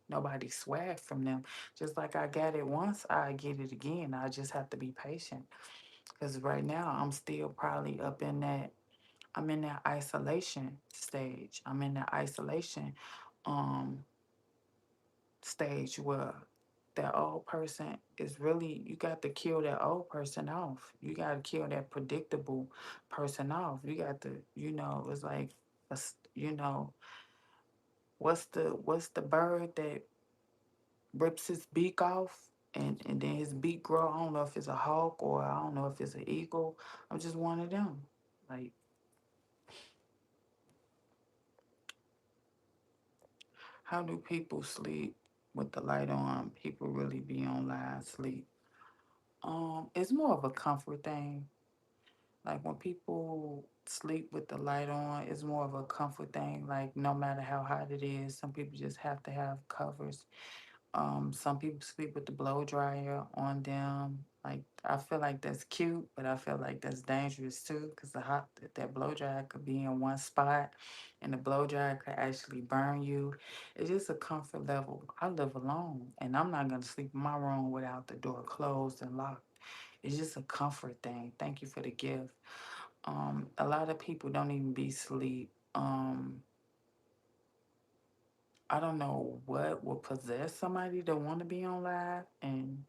nobody's swag from them. Just like I got it once, I get it again. I just have to be patient. Because right now, I'm still probably I'm in that isolation stage. I'm in that isolation um, stage where that old person is really, you got to kill that old person off. You got to kill that predictable person off. You got to, it's like, what's the bird that rips his beak off and then his beak grow? I don't know if it's a hawk or I don't know if it's an eagle. I'm just one of them. Like, how do people sleep with the light on? People really be online sleep. It's more of a comfort thing. Like when people sleep with the light on, it's more of a comfort thing. Like no matter how hot it is, some people just have to have covers. Some people sleep with the blow dryer on them. Like I feel like that's cute, but I feel like that's dangerous too, because the hot that blow dryer could be in one spot, and the blow dryer could actually burn you. It's just a comfort level. I live alone, and I'm not gonna sleep in my room without the door closed and locked. It's just a comfort thing. Thank you for the gift. A lot of people don't even be sleep. I don't know what will possess somebody to want to be on live and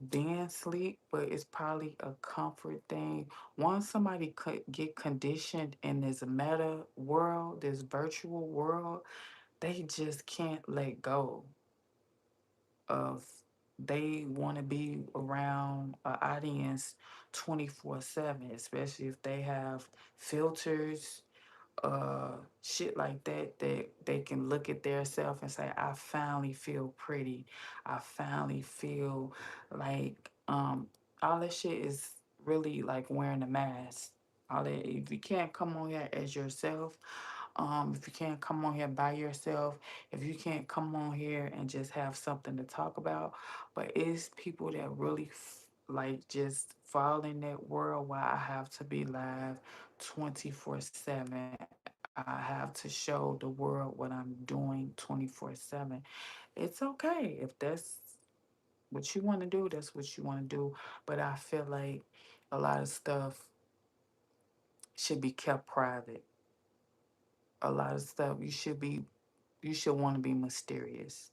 then sleep, but it's probably a comfort thing. Once somebody could get conditioned in this meta world, this virtual world, they just can't let go of they want to be around an audience 24/7, especially if they have filters, shit like that, that they can look at their self and say, I finally feel pretty. I finally feel like all that shit is really like wearing a mask. All that, if you can't come on here as yourself, if you can't come on here by yourself, if you can't come on here and just have something to talk about, but it's people that really like just fall in that world where I have to be live 24/7. I have to show the world what I'm doing 24/7. It's okay if that's what you want to do, that's what you want to do. But I feel like a lot of stuff should be kept private. A lot of stuff you should want to be mysterious.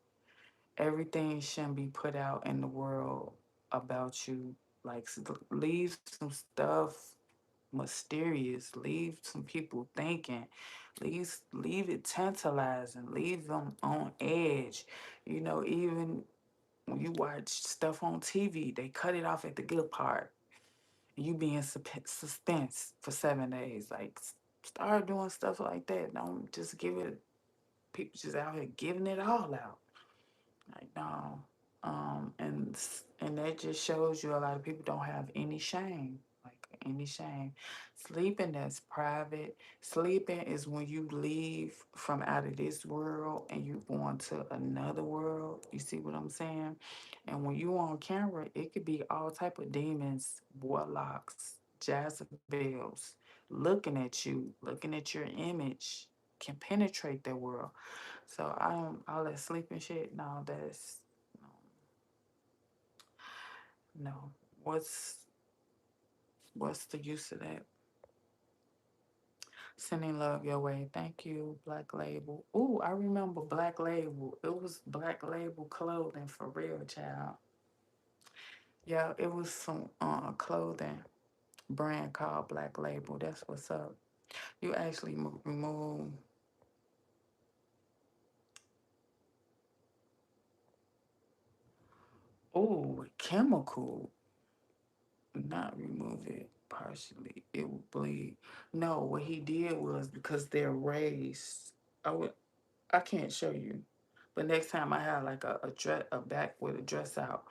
Everything shouldn't be put out in the world about you. Like leave some stuff mysterious. Leave some people thinking. Leave it tantalizing. Leave them on edge. You know, even when you watch stuff on TV, they cut it off at the good part. You be in suspense for 7 days. Like start doing stuff like that. Don't just give it. People just out here giving it all out. Like no, and that just shows you a lot of people don't have any shame, like any shame. Sleeping that's private. Sleeping is when you leave from out of this world and you going to another world. You see what I'm saying? And when you on camera, it could be all type of demons, warlocks, Jezebels, looking at you, looking at your image, can penetrate that world. So I don't all that sleeping shit. No, that's no. What's what's the use of that? Sending love your way. Thank you, Black Label. Ooh, I remember Black Label. It was Black Label clothing for real, child. Yeah, it was some clothing brand called Black Label. That's what's up. You actually remove. Ooh, chemical. Not remove it partially. It would bleed. No, what he did was because they're raised. I can't show you. But next time I had like a dress a back with a dress out.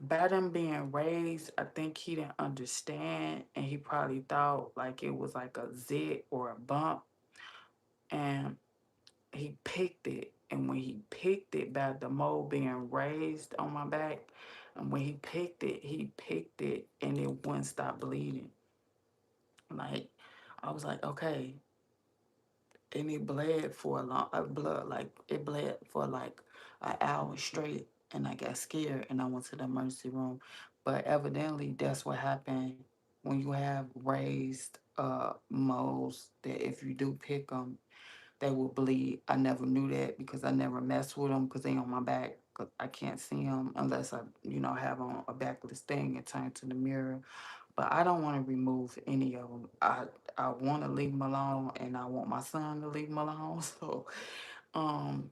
By them being raised, I think he didn't understand and he probably thought like it was like a zit or a bump and he picked it. And when he picked it by the mole being raised on my back, and when he picked it and it wouldn't stop bleeding. Like I was like, okay, and it bled for a long blood like it bled for like an hour straight and I got scared and I went to the emergency room. But evidently that's what happened when you have raised moles that if you do pick them they will bleed. I never knew that because I never messed with them because they on my back. 'Cause I can't see them unless I, have on a backless thing and turn to the mirror. But I don't want to remove any of them. I want to leave them alone, and I want my son to leave them alone. So, um,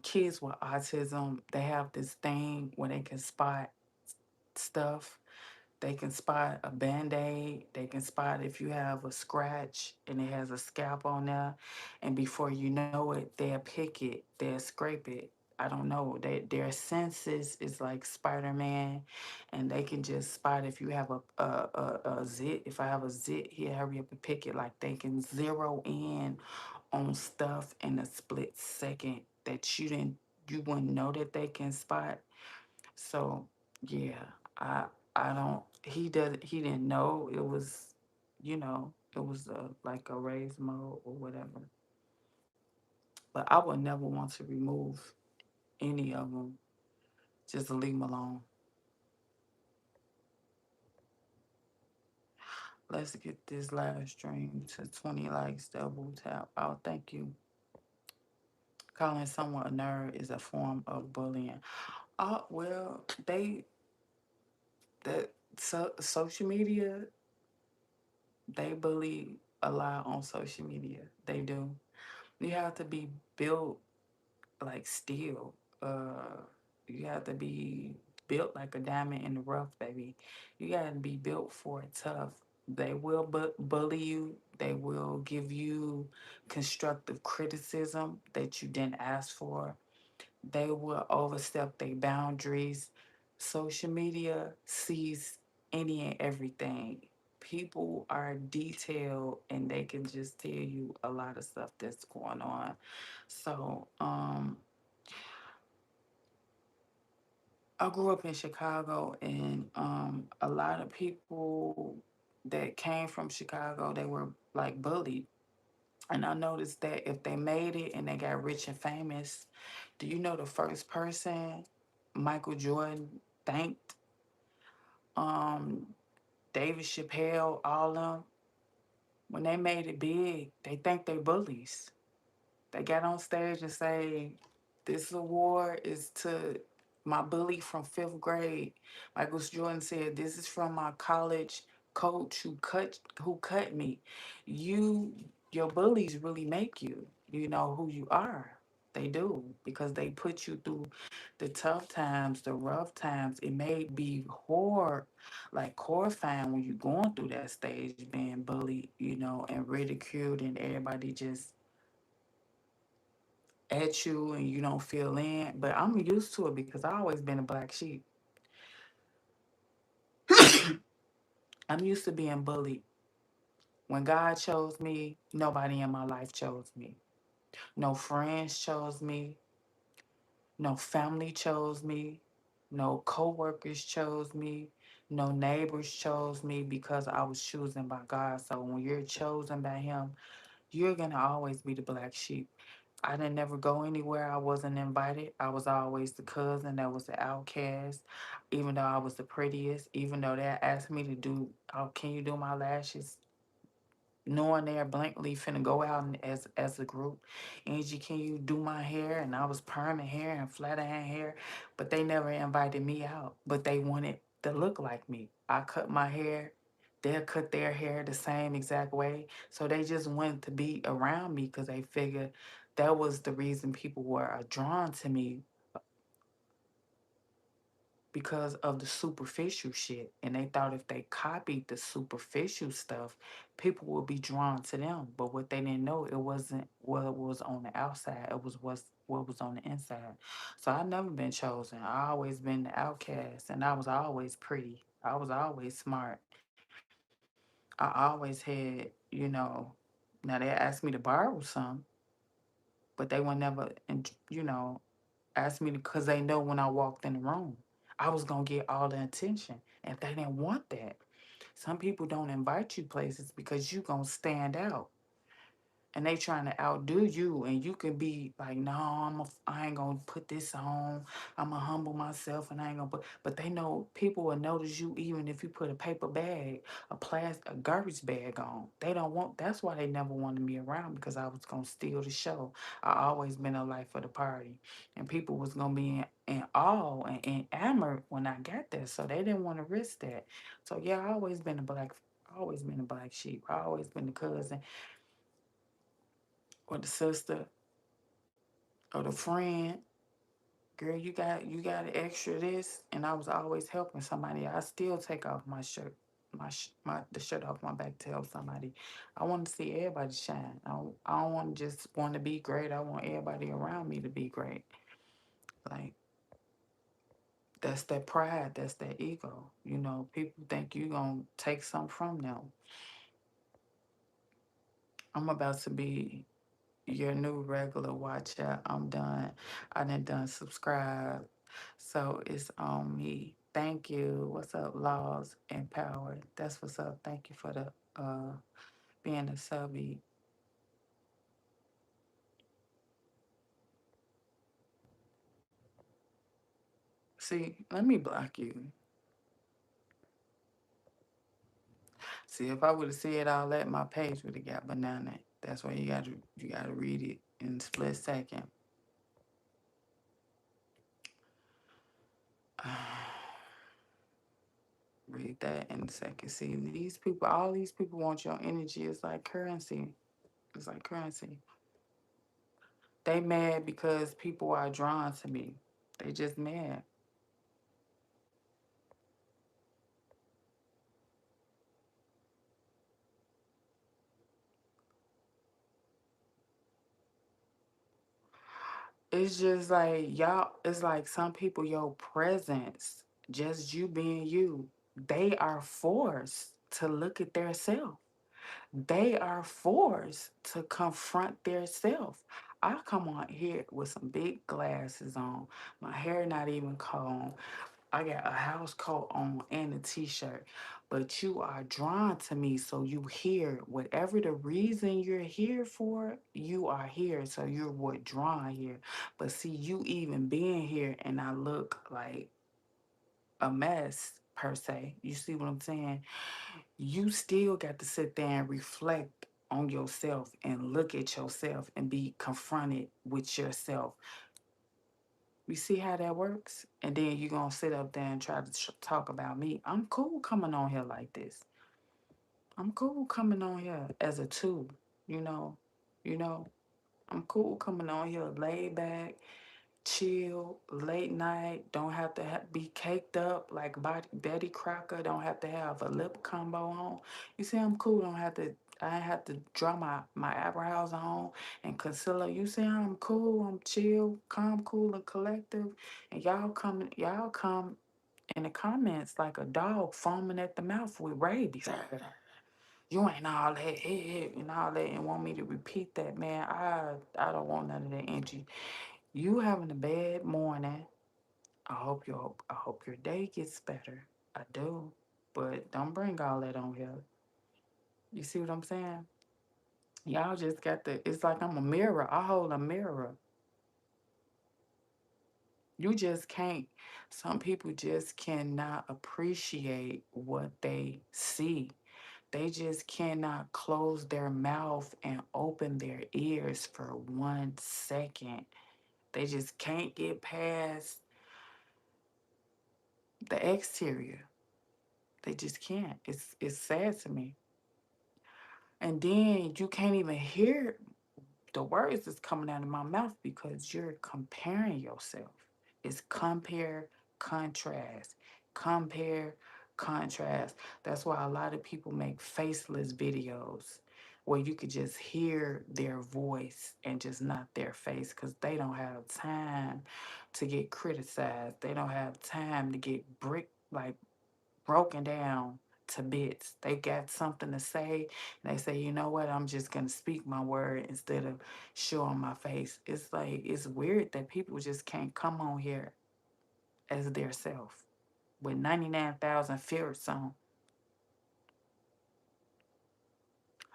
kids with autism, they have this thing where they can spot stuff. They can spot a band-aid. They can spot if you have a scratch and it has a scalp on there. And before you know it, they'll pick it, they'll scrape it. I don't know. Their senses is like Spider-Man, and they can just spot if you have a zit. If I have a zit, he'll hurry up and pick it. Like they can zero in on stuff in a split second that you wouldn't know that they can spot. So yeah, I don't. He did. He didn't know it was, it was like a raised mode or whatever. But I would never want to remove any of them. Just leave them alone. Let's get this live stream to 20 likes. Double tap. Oh, thank you. Calling someone a nerd is a form of bullying. Oh well, that social media, they bully a lot on social media. They do. You have to be built like steel. You have to be built like a diamond in the rough, baby. You got to be built for it tough. They will bully you. They will give you constructive criticism that you didn't ask for. They will overstep their boundaries. Social media sees any and everything. People are detailed and they can just tell you a lot of stuff that's going on. So, I grew up in Chicago, and a lot of people that came from Chicago, they were like bullied. And I noticed that if they made it and they got rich and famous, do you know the first person Michael Jordan thanked? Um, David Chappelle, all them, when they made it big, they thanked their bullies. They got on stage and say, "This award is to my bully from fifth grade." Michael Jordan said, "This is from my college coach who cut me." You, your bullies really make you. You know who you are. They do because they put you through the tough times, the rough times. It may be like horrifying when you're going through that stage, being bullied, and ridiculed, and everybody just at you and you don't feel in. But I'm used to it because I always been a black sheep. I'm used to being bullied. When God chose me, nobody in my life chose me. No friends chose me. No family chose me. No coworkers chose me. No neighbors chose me because I was chosen by God. So when you're chosen by Him, you're gonna always be the black sheep. I didn't never go anywhere I wasn't invited. I was always the cousin that was the outcast, even though I was the prettiest, even though they asked me to do, oh, can you do my lashes? Knowing they're blankly finna go out and as a group. Angie, can you do my hair? And I was perming hair and flat iron hair, but they never invited me out. But they wanted to look like me. I cut my hair, they'll cut their hair the same exact way. So they just wanted to be around me because they figured that was the reason people were drawn to me because of the superficial shit. And they thought if they copied the superficial stuff, people would be drawn to them. But what they didn't know, it wasn't what was on the outside, it was what was on the inside. So I never been chosen. I always been the outcast, and I was always pretty. I was always smart. I always had, now they asked me to borrow some, but they would never, ask me because they know when I walked in the room, I was gonna get all the attention. And they didn't want that. Some people don't invite you places because you gonna stand out and they trying to outdo you, and you can be like, no, I ain't gonna put this on. I'm gonna humble myself and I ain't gonna put, but they know people will notice you even if you put a paper bag, a garbage bag on. They don't want, that's why they never wanted me around, because I was gonna steal the show. I always been a life of the party, and people was gonna be in awe and enamored when I got there, so they didn't want to risk that. So yeah, I always been a black sheep. I always been the cousin or the sister or the friend. Girl, you got an extra this, and I was always helping somebody. I still take off my shirt, the shirt off my back to help somebody. I want to see everybody shine. I don't want to just want to be great. I want everybody around me to be great. Like, that's that pride, that's that ego. People think you gonna take something from them. I'm about to be your new regular watcher. I'm done. I done subscribe. So it's on me. Thank you. What's up, Laws and Power? That's what's up. Thank you for the being a subby. See, let me block you. See, if I would have said all that, my page would have got banana. That's why you gotta read it in a split second. Read that in a second. See, these people, all these people want your energy. It's like currency. It's like currency. They mad because people are drawn to me. They just mad. It's just like y'all, it's like some people, your presence, just you being you, they are forced to look at their self. They are forced to confront their self. I come on here with some big glasses on, my hair not even combed. I got a house coat on and a t-shirt, but you are drawn to me, so you here. Whatever the reason you're here for, you are here, so you're what drawn here. But see, you even being here, and I look like a mess per se. You see what I'm saying? You still got to sit there and reflect on yourself and look at yourself and be confronted with yourself. You see how that works? And then you're going to sit up there and try to talk about me. I'm cool coming on here like this. I'm cool coming on here as a tool, you know. You know, I'm cool coming on here laid back, chill, late night. Don't have to be caked up like Betty Crocker. Don't have to have a lip combo on. You see, I'm cool. Don't have to. I ain't have to draw my eyebrows on and concealer. You see, I'm cool. I'm chill, calm, cool, and collective. And y'all come in the comments like a dog foaming at the mouth with rabies. You ain't all that, and all that, and want me to repeat that, man. I don't want none of that energy. You having a bad morning. I hope your day gets better. I do. But don't bring all that on here. You see what I'm saying? Y'all just got the it's like I'm a mirror. I hold a mirror. You just can't some people just cannot appreciate what they see. They just cannot close their mouth and open their ears for 1 second. They just can't get past the exterior. They just can't. It's sad to me. And then you can't even hear the words that's coming out of my mouth because you're comparing yourself. It's compare, contrast, compare, contrast. That's why a lot of people make faceless videos where you could just hear their voice and just not their face because they don't have time to get criticized. They don't have time to get broken down to bits. They got something to say, and they say, you know what, I'm just gonna speak my word instead of showing my face. It's like it's weird that people just can't come on here as their self with 99,000 filters on.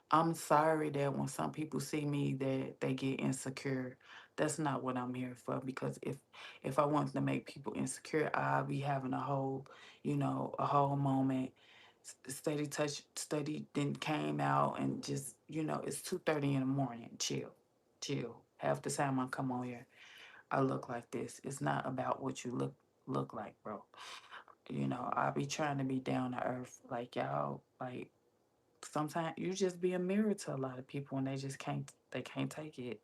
I'm sorry that when some people see me that they get insecure. That's not what I'm here for because if I wanted to make people insecure, I'll be having a whole moment. Study then came out and just, it's 2:30 in the morning. Chill. Chill. Half the time I come on here, I look like this. It's not about what you look like, bro. I be trying to be down to earth like y'all, like sometimes you just be a mirror to a lot of people and they can't take it.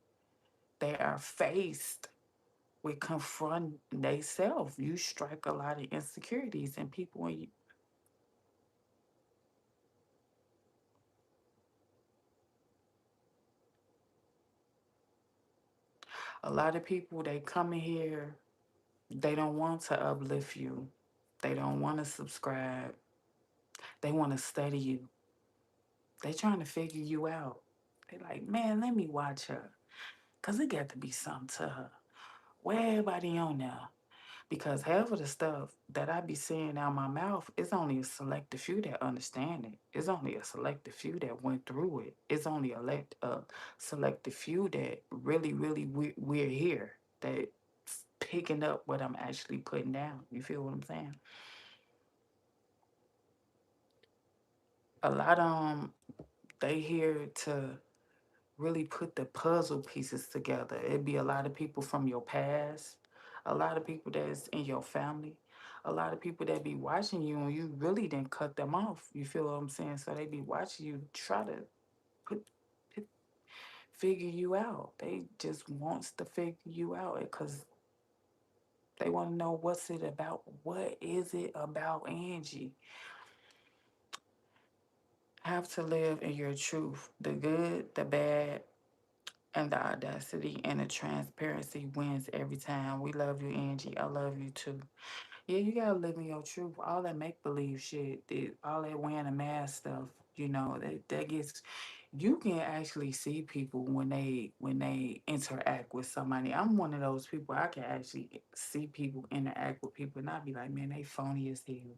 They are faced with confront themselves. You strike a lot of insecurities and people when you a lot of people they come in here, they don't want to uplift you. They don't want to subscribe. They want to study you. They trying to figure you out. They like, man, let me watch her. Cause it got to be something to her. Where everybody on there? Because half of the stuff that I be saying out my mouth is only a selected few that understand it. It's only a selected few that went through it. It's only a selected few that really we're here that picking up what I'm actually putting down. You feel what I'm saying? A lot of them, they here to really put the puzzle pieces together. It'd be a lot of people from your past, a lot of people that's in your family, a lot of people that be watching you and you really didn't cut them off. You feel what I'm saying? So they be watching you try to put, put figure you out. They just wants to figure you out because they want to know what's it about. What is it about Angie? Have to live in your truth, the good, the bad, and the audacity and the transparency wins every time. We love you, Angie. I love you too. Yeah, you gotta live in your truth. All that make believe shit, all that wearing a mask stuff, that gets. You can actually see people when they interact with somebody. I'm one of those people. I can actually see people interact with people, and I be like, man, they phony as hell.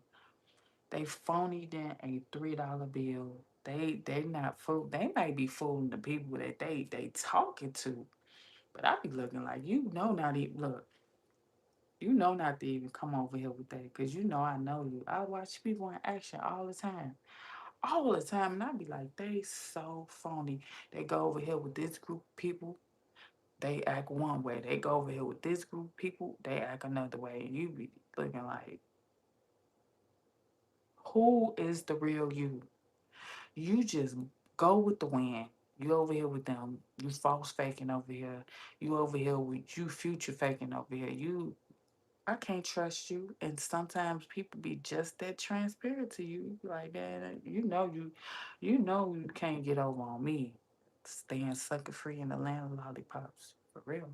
They phony than a $3 bill. They not fool. They might be fooling the people that they talking to, but I be looking like not even look. Not to even come over here with that because I know you. I watch people in action all the time, and I be like, they so phony. They go over here with this group of people, they act one way. They go over here with this group of people, they act another way, and you be looking like, who is the real you? You just go with the wind. You over here with them. You false faking over here. You over here with you future faking over here. I can't trust you. And sometimes people be just that transparent to you. You be like, man, you can't get over on me. Staying sucker free in the land of lollipops. For real.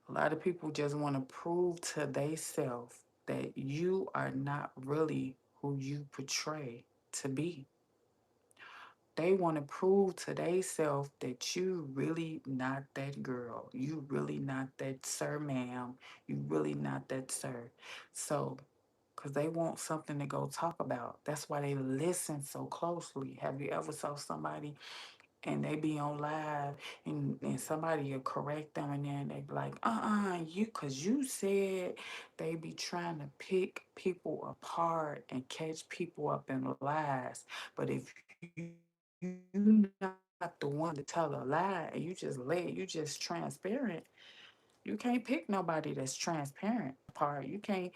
A lot of people just want to prove to themselves that you are not really who you portray to be. They want to prove to themselves that you really not that girl. You really not that sir, ma'am. You really not that sir. So, because they want something to go talk about. That's why they listen so closely. Have you ever saw somebody and they be on live and somebody will correct them and then they be like, you, because you said they be trying to pick people apart and catch people up in lies. But if you not the one to tell a lie and you just transparent, you can't pick nobody that's transparent apart. You can't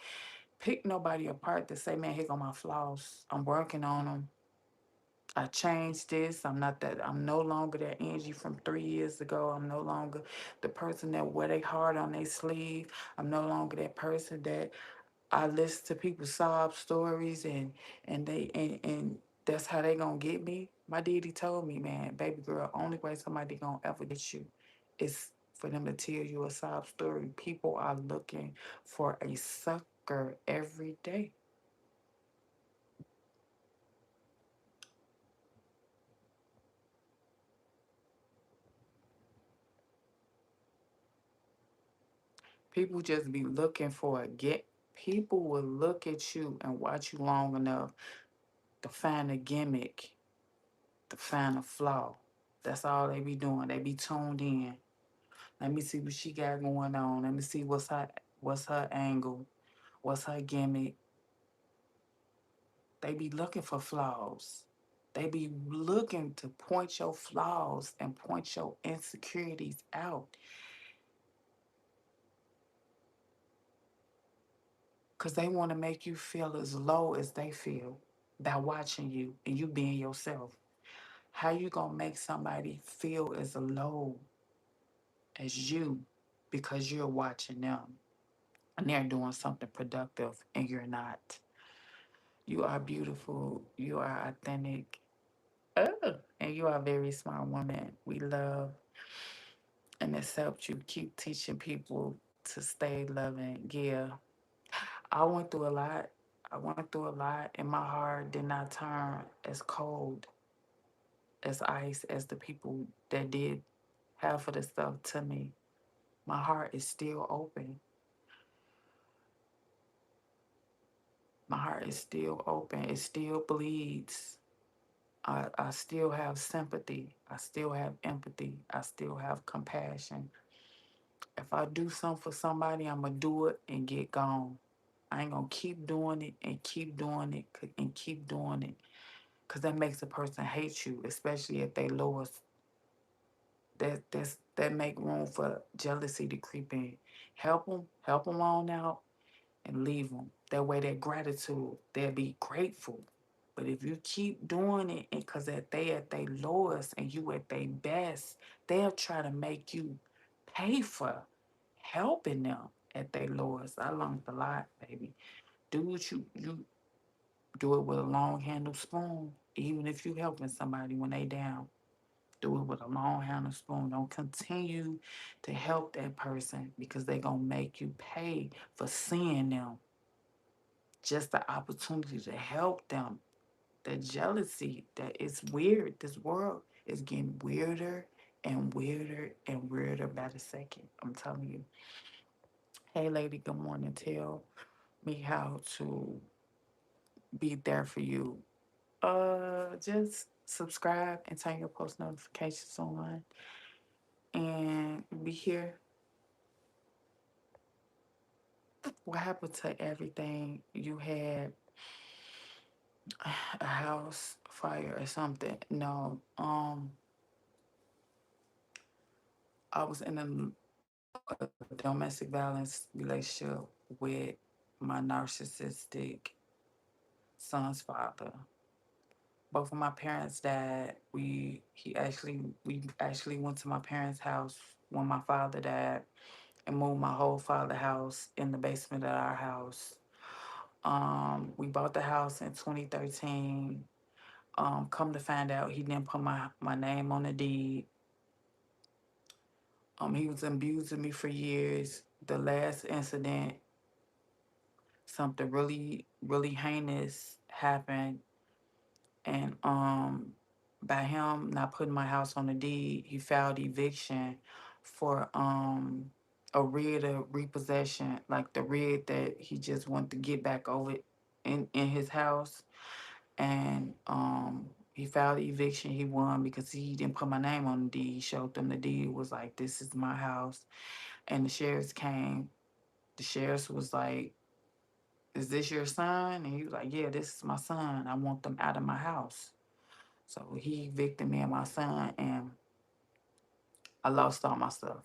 pick nobody apart to say, man, here go my flaws. I'm working on them. I changed this. I'm no longer that Angie from 3 years ago. I'm no longer the person that wear their heart on their sleeve. I'm no longer that person that I listen to people's sob stories and that's how they gonna get me. My daddy told me, man, baby girl, only way somebody gonna ever get you is for them to tell you a sob story. People are looking for a sucker every day. People just be looking for a get. People will look at you and watch you long enough to find a gimmick, to find a flaw. That's all they be doing. They be tuned in. Let me see what she got going on. Let me see what's her angle, what's her gimmick. They be looking for flaws. They be looking to point your flaws and point your insecurities out because they want to make you feel as low as they feel by watching you and you being yourself. How you gonna make somebody feel as low as you because you're watching them and they're doing something productive and you're not? You are beautiful. You are authentic. Oh, and you are a very smart woman. We love and accept you. Keep teaching people to stay loving. Yeah, I went through a lot. I went through a lot, and my heart did not turn as cold as ice as the people that did half of the stuff to me. My heart is still open. My heart is still open. It still bleeds. I still have sympathy. I still have empathy. I still have compassion. If I do something for somebody, I'm going to do it and get gone. I ain't going to keep doing it and keep doing it and keep doing it because that makes a person hate you, especially at their lowest. That make room for jealousy to creep in. Help them on out, and leave them. That way, that gratitude, they'll be grateful. But if you keep doing it, and because they at their lowest and you at their best, they'll try to make you pay for helping them at their lowest. I learned a lot, baby. Do what you do it with a long handle spoon, even if you helping somebody when they down. Do it with a long handle spoon. Don't continue to help that person because they gonna make you pay for seeing them. Just the opportunity to help them. The jealousy that is weird. This world is getting weirder and weirder and weirder by the second. I'm telling you. Hey, lady, good morning. Tell me how to be there for you. Just subscribe and turn your post notifications on and be here. What happened to everything you had? A house fire or something? No. I was in a domestic violence relationship with my narcissistic son's father. Both of my parents died. We actually went to my parents' house when my father died and moved my whole father house in the basement of our house. We bought the house in 2013. Come to find out, he didn't put my name on the deed. He was abusing me for years. The last incident, something really, really heinous happened, and by him not putting my house on the deed, he filed eviction for a writ of repossession, like the writ that he just wanted to get back over in his house. And he filed the eviction. He won because he didn't put my name on the deed. He showed them the deed, was like, this is my house. And the sheriffs came. The sheriffs was like, is this your son? And he was like, yeah, this is my son. I want them out of my house. So he evicted me and my son, and I lost all my stuff.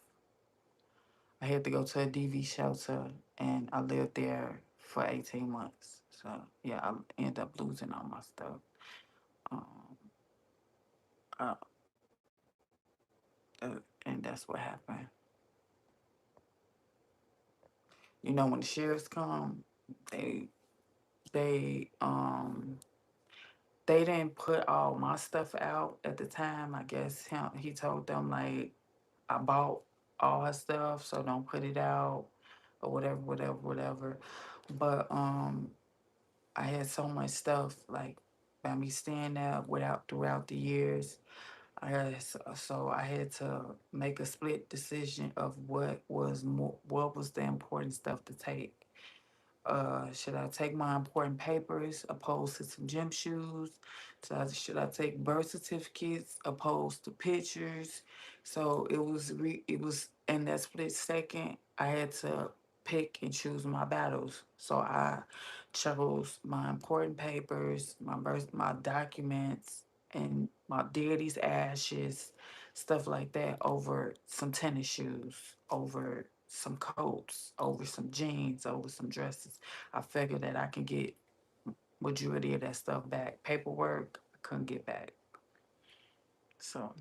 I had to go to a DV shelter, and I lived there for 18 months. So yeah, I ended up losing all my stuff. Um, uh, and that's what happened. You know, when the sheriffs come, they they um they didn't put all my stuff out at the time. I guess he told them like I bought all her stuff, so don't put it out or whatever, whatever, whatever. But I had so much stuff like by me staying there without throughout the years. So I had to make a split decision of what was the important stuff to take. Should I take my important papers opposed to some gym shoes? Should I take birth certificates opposed to pictures? So it was in that split second I had to pick and choose my battles. So I chose my important papers, my documents, and my daddy's ashes, stuff like that, over some tennis shoes, over some coats, over some jeans, over some dresses. I figured that I can get majority of that stuff back. Paperwork, I couldn't get back. So,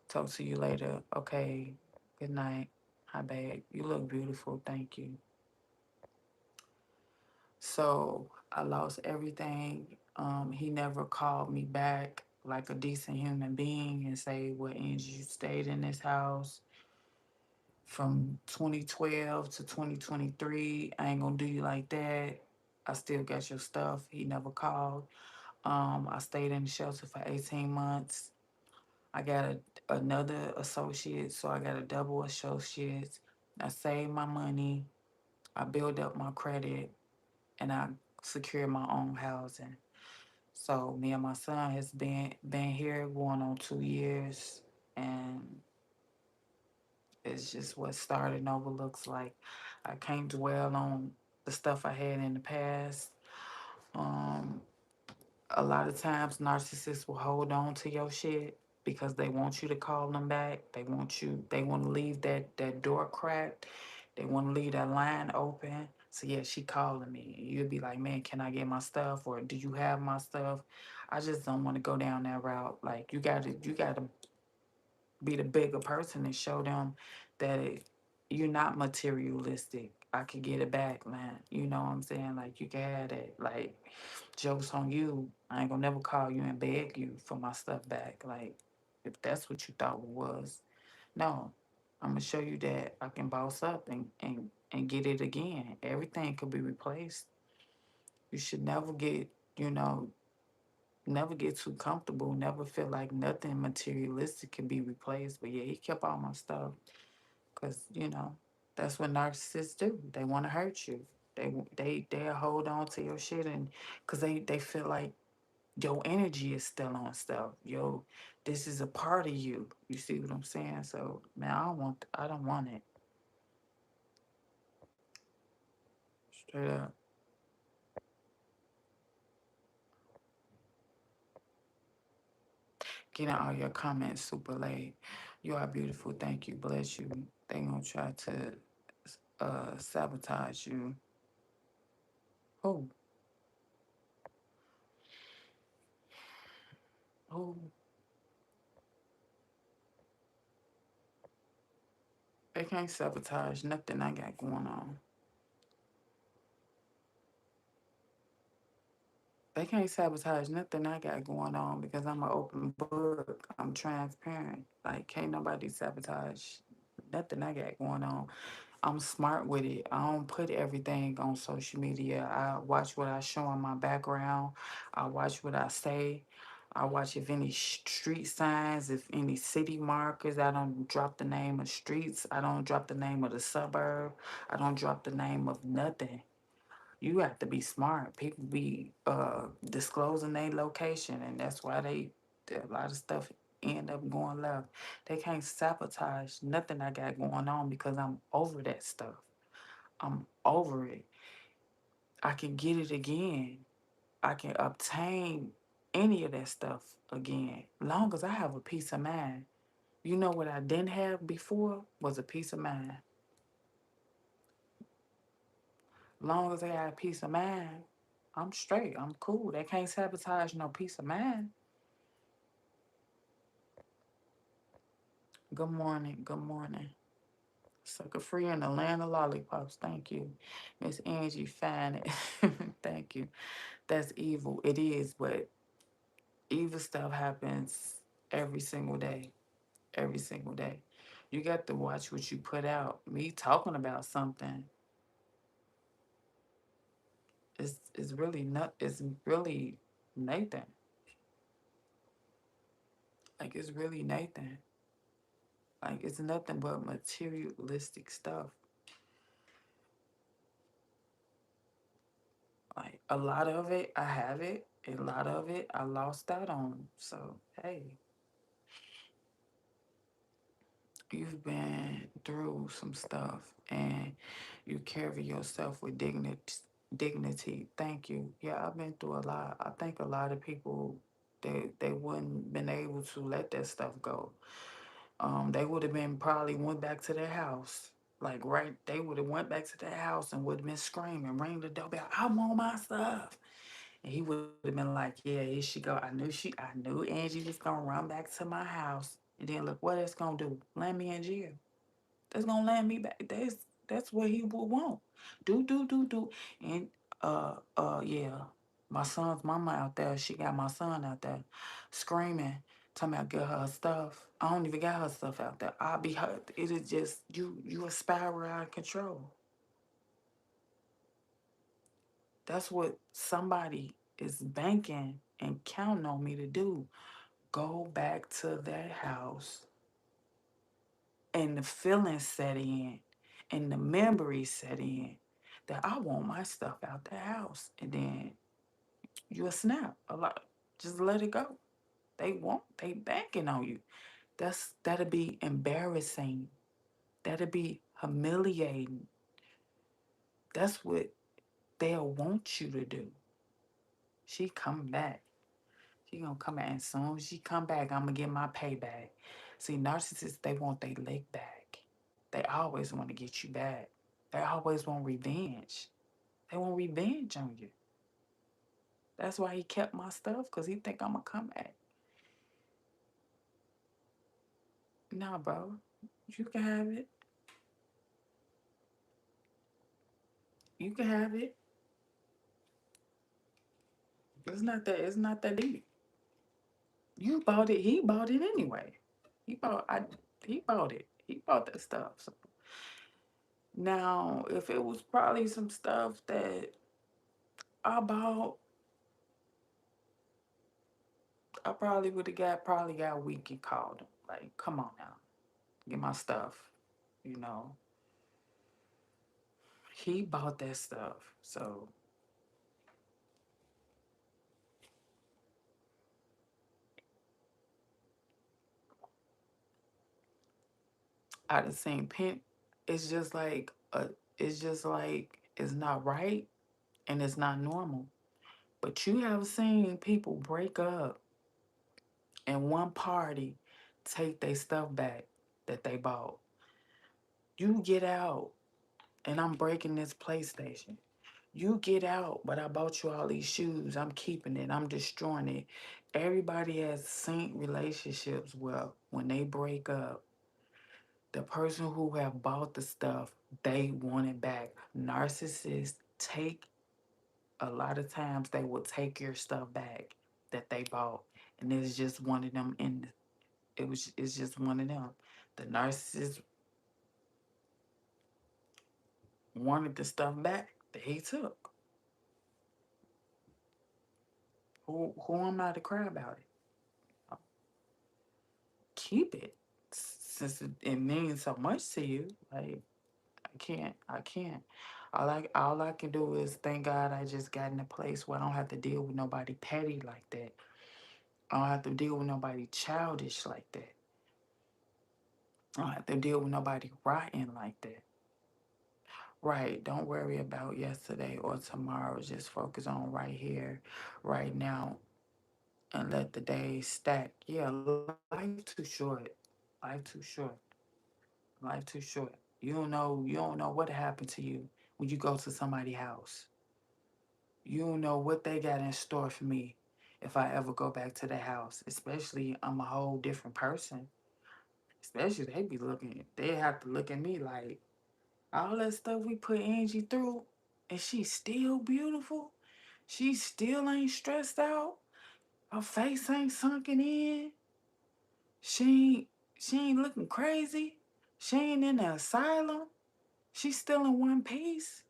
talk to you later. Okay. Good night. Hi, babe. You look beautiful. Thank you. So, I lost everything. He never called me back like a decent human being and say, well, Angie, you stayed in this house from 2012 to 2023. I ain't gonna do you like that. I still got your stuff. He never called. I stayed in the shelter for 18 months. I got another associate, so I got a double associate. I saved my money. I built up my credit, and I secured my own housing. So me and my son has been here going on 2 years, and it's just what starting over looks like. I can't dwell on the stuff I had in the past. Um, a lot of times narcissists will hold on to your shit because they want you to call them back. They want to leave that door cracked. They want to leave that line open. So yeah, she calling me. You'll be like, man, can I get my stuff? Or do you have my stuff? I just don't want to go down that route. Like you gotta be the bigger person and show them that you're not materialistic. I can get it back, man. You know what I'm saying? Like you can have it. Like jokes on you. I ain't gonna never call you and beg you for my stuff back. Like if that's what you thought it was, no. I'm gonna show you that I can boss up and get it again. Everything could be replaced. You should never get, you know, never get too comfortable. Never feel like nothing materialistic can be replaced. But yeah, he kept all my stuff because that's what narcissists do. They want to hurt you. They hold on to your shit and because they feel like your energy is still on stuff. Yo, this is a part of you. You see what I'm saying? So man, I don't want it. Straight up. Getting all your comments super late. You are beautiful. Thank you. Bless you. They gonna try to sabotage you. Oh, oh, they can't sabotage nothing I got going on. They can't sabotage nothing I got going on because I'm an open book. I'm transparent. Like, can't nobody sabotage nothing I got going on. I'm smart with it. I don't put everything on social media. I watch what I show in my background. I watch what I say. I watch if any street signs, if any city markers. I don't drop the name of streets. I don't drop the name of the suburb. I don't drop the name of nothing. You have to be smart. People be disclosing their location, and that's why a lot of stuff end up going left. They can't sabotage nothing I got going on because I'm over that stuff. I'm over it. I can get it again. I can obtain any of that stuff again, long as I have a peace of mind. You know what I didn't have before was a peace of mind. Long as I got a peace of mind, I'm straight. I'm cool. They can't sabotage no peace of mind. Good morning. Good morning. Sucker free in the land of lollipops. Thank you. Miss Angie, fine it. Thank you. That's evil. It is, but evil stuff happens every single day. Every single day. You got to watch what you put out. Me talking about something is really not it's really Nathan. Like it's really Nathan. Like it's nothing but materialistic stuff. Like a lot of it, I have it. A lot of it, I lost out on. So hey, you've been through some stuff, and you carry yourself with dignity. Dignity. Thank you. Yeah, I've been through a lot. I think a lot of people they wouldn't been able to let that stuff go. They would have been probably went back to their house. Like right, they would have went back to their house and would have been screaming, ring the doorbell, I want my stuff. And he would have been like, yeah, here she go. I knew Angie was gonna run back to my house. And then look what it's gonna do. Land me in jail. That's gonna land me back. That's what he would want. Do. And yeah. My son's mama out there, she got my son out there screaming, talking about get her stuff. I don't even got her stuff out there. I'll be hurt. It is just you a spiral out of control. That's what somebody is banking and counting on me to do. Go back to that house and the feelings set in and the memories set in that I want my stuff out the house. And then you'll snap a lot. Just let it go. They banking on you. That'll be embarrassing. That'll be humiliating. That's what they'll want you to do. She come back. She gonna come back, and as soon as she come back, I'm gonna get my payback. See, narcissists, they want their leg back. They always want to get you back. They always want revenge. They want revenge on you. That's why he kept my stuff, because he think I'm gonna come back. Nah, bro. You can have it. You can have it. It's not that deep. You bought it. He bought it anyway. He bought I he bought it. He bought that stuff. So now if it was probably some stuff that I bought, I probably got weak and called him. Like, come on now. Get my stuff. You know. He bought that stuff. So I done seen pen it's just like it's not right and it's not normal. But you have seen people break up and one party take their stuff back that they bought. You get out and I'm breaking this PlayStation. You get out, but I bought you all these shoes. I'm keeping it. I'm destroying it. Everybody has seen relationships where when they break up, the person who have bought the stuff, they want it back. Narcissists take a lot of times they will take your stuff back that they bought. And it's just one of them in it's just one of them. The narcissist wanted the stuff back that he took. Who am I to cry about it? Keep it. Since it means so much to you. Like I can't. All I can do is thank God I just got in a place where I don't have to deal with nobody petty like that. I don't have to deal with nobody childish like that. I don't have to deal with nobody rotten like that. Right. Don't worry about yesterday or tomorrow. Just focus on right here, right now, and let the days stack. Yeah, life too short. Life too short. Life too short. You don't know what happened to you when you go to somebody's house. You don't know what they got in store for me if I ever go back to the house. Especially I'm a whole different person. Especially they have to look at me like all that stuff we put Angie through, and she's still beautiful. She still ain't stressed out. Her face ain't sunken in. She ain't, she ain't looking crazy. She ain't in the asylum. She's still in one piece.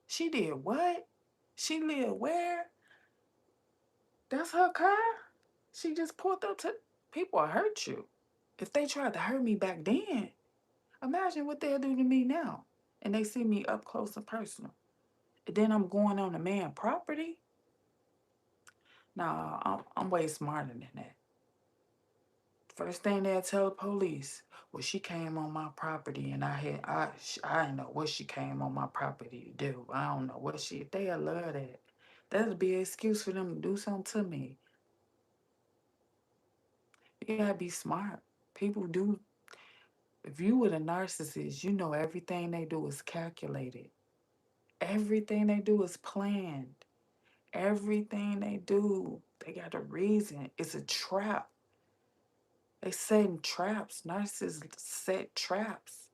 She did what? She lived where? That's her car? She just pulled up to people will hurt you. If they tried to hurt me back then, imagine what they'll do to me now. And they see me up close and personal. And then I'm going on a man property. Nah, I'm way smarter than that. First thing they'll tell the police, well, she came on my property and I didn't know what she came on my property to do. I don't know what they'll love that. That'll be an excuse for them to do something to me. You gotta be smart. People do, if you were a narcissist, you know everything they do is calculated. Everything they do is planned. Everything they do, they got a reason. It's a trap. They setting traps. Narcissists set traps,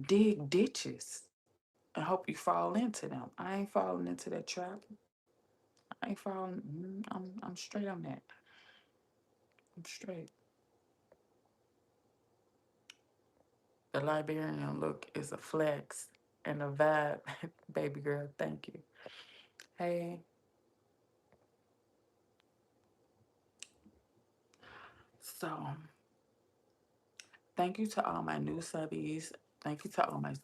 dig ditches, and hope you fall into them. I ain't falling into that trap. I ain't falling. I'm straight on that. I'm straight. The Liberian look is a flex and a vibe, baby girl. Thank you. Hey, So thank you to all my new subbies. Thank you to all my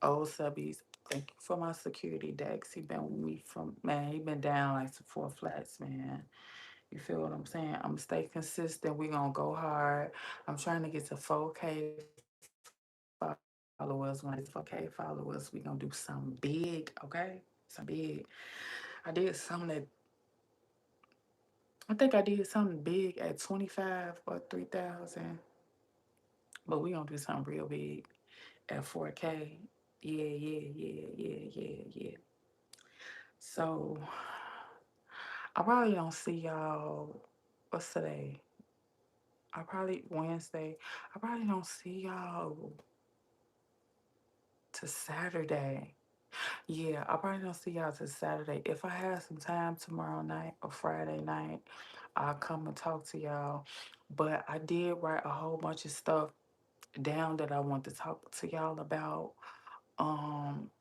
old subbies. Thank you for my security Dex. He been with me from man. He been down like some four flats, man. You feel what I'm saying? I'm gonna stay consistent. We gonna go hard. I'm trying to get to 4K followers. When I get to 4K followers, we gonna do something big. Okay, something big. I did something that I think I did something big at 25 or 3,000, but we gonna do something real big at 4K. Yeah, yeah, yeah, yeah, yeah, yeah. So I probably don't see y'all. What's today? I probably Wednesday. I probably don't see y'all to Saturday. Yeah, I probably don't see y'all till Saturday. If I have some time tomorrow night or Friday night, I'll come and talk to y'all. But I did write a whole bunch of stuff down that I want to talk to y'all about.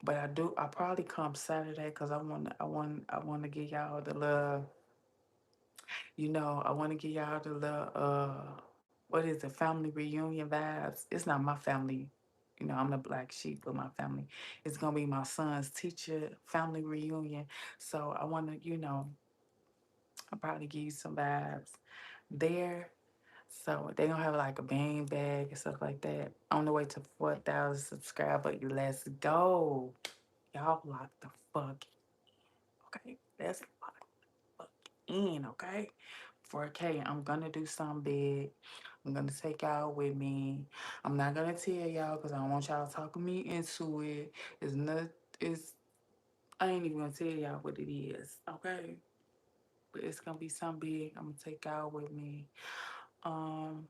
But I probably come Saturday because I want to give y'all the love. I want to give y'all the little what is it, family reunion vibes. It's not my family. I'm the black sheep of my family. It's gonna be my son's teacher family reunion. So I wanna, I'll probably give you some vibes there. So they gonna have like a bean bag and stuff like that. On the way to 4,000 subscribers. Let's go. Y'all lock the fuck okay. Let's lock in, okay? 4K, I'm gonna do something big. I'm gonna take y'all with me. I'm not gonna tell y'all because I don't want y'all talking me into it. It's not it's I ain't even gonna tell y'all what it is, okay? But it's gonna be something big. I'm gonna take y'all with me. Um,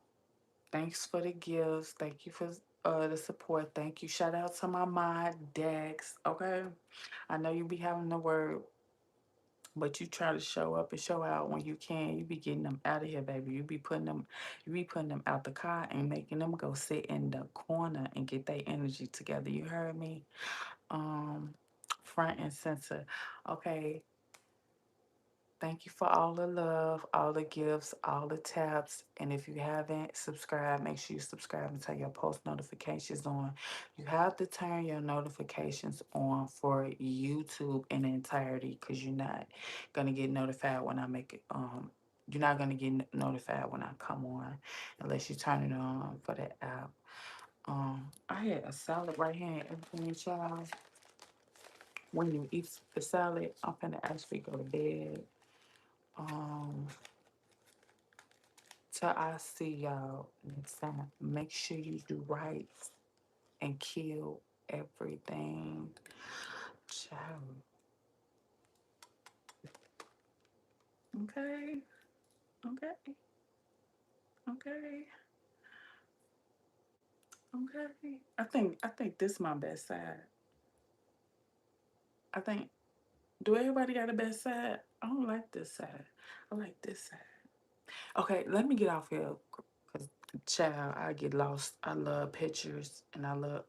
Thanks for the gifts. Thank you for the support. Thank you. Shout out to my mod Dex. Okay. I know you be having the word, but you try to show up and show out when you can. You be getting them out of here, baby. You be putting them out the car and making them go sit in the corner and get their energy together. You heard me? Um, Front and center. Okay. Thank you for all the love, all the gifts, all the taps. And if you haven't subscribed, make sure you subscribe and turn your post notifications on. You have to turn your notifications on for YouTube in entirety because you're not gonna get notified when I make it. You're not gonna get notified when I come on unless you turn it on for the app. I had a salad right here and everything, child. When you eat the salad, I'm finna actually go to bed. Um, Till I see y'all next time. Make sure you do right and kill everything. Ciao. Okay. Okay. Okay. Okay. I think this is my best side. I think do everybody got a best side? I don't like this side. I like this side. Okay, let me get off here. Cause child, I get lost. I love pictures and I love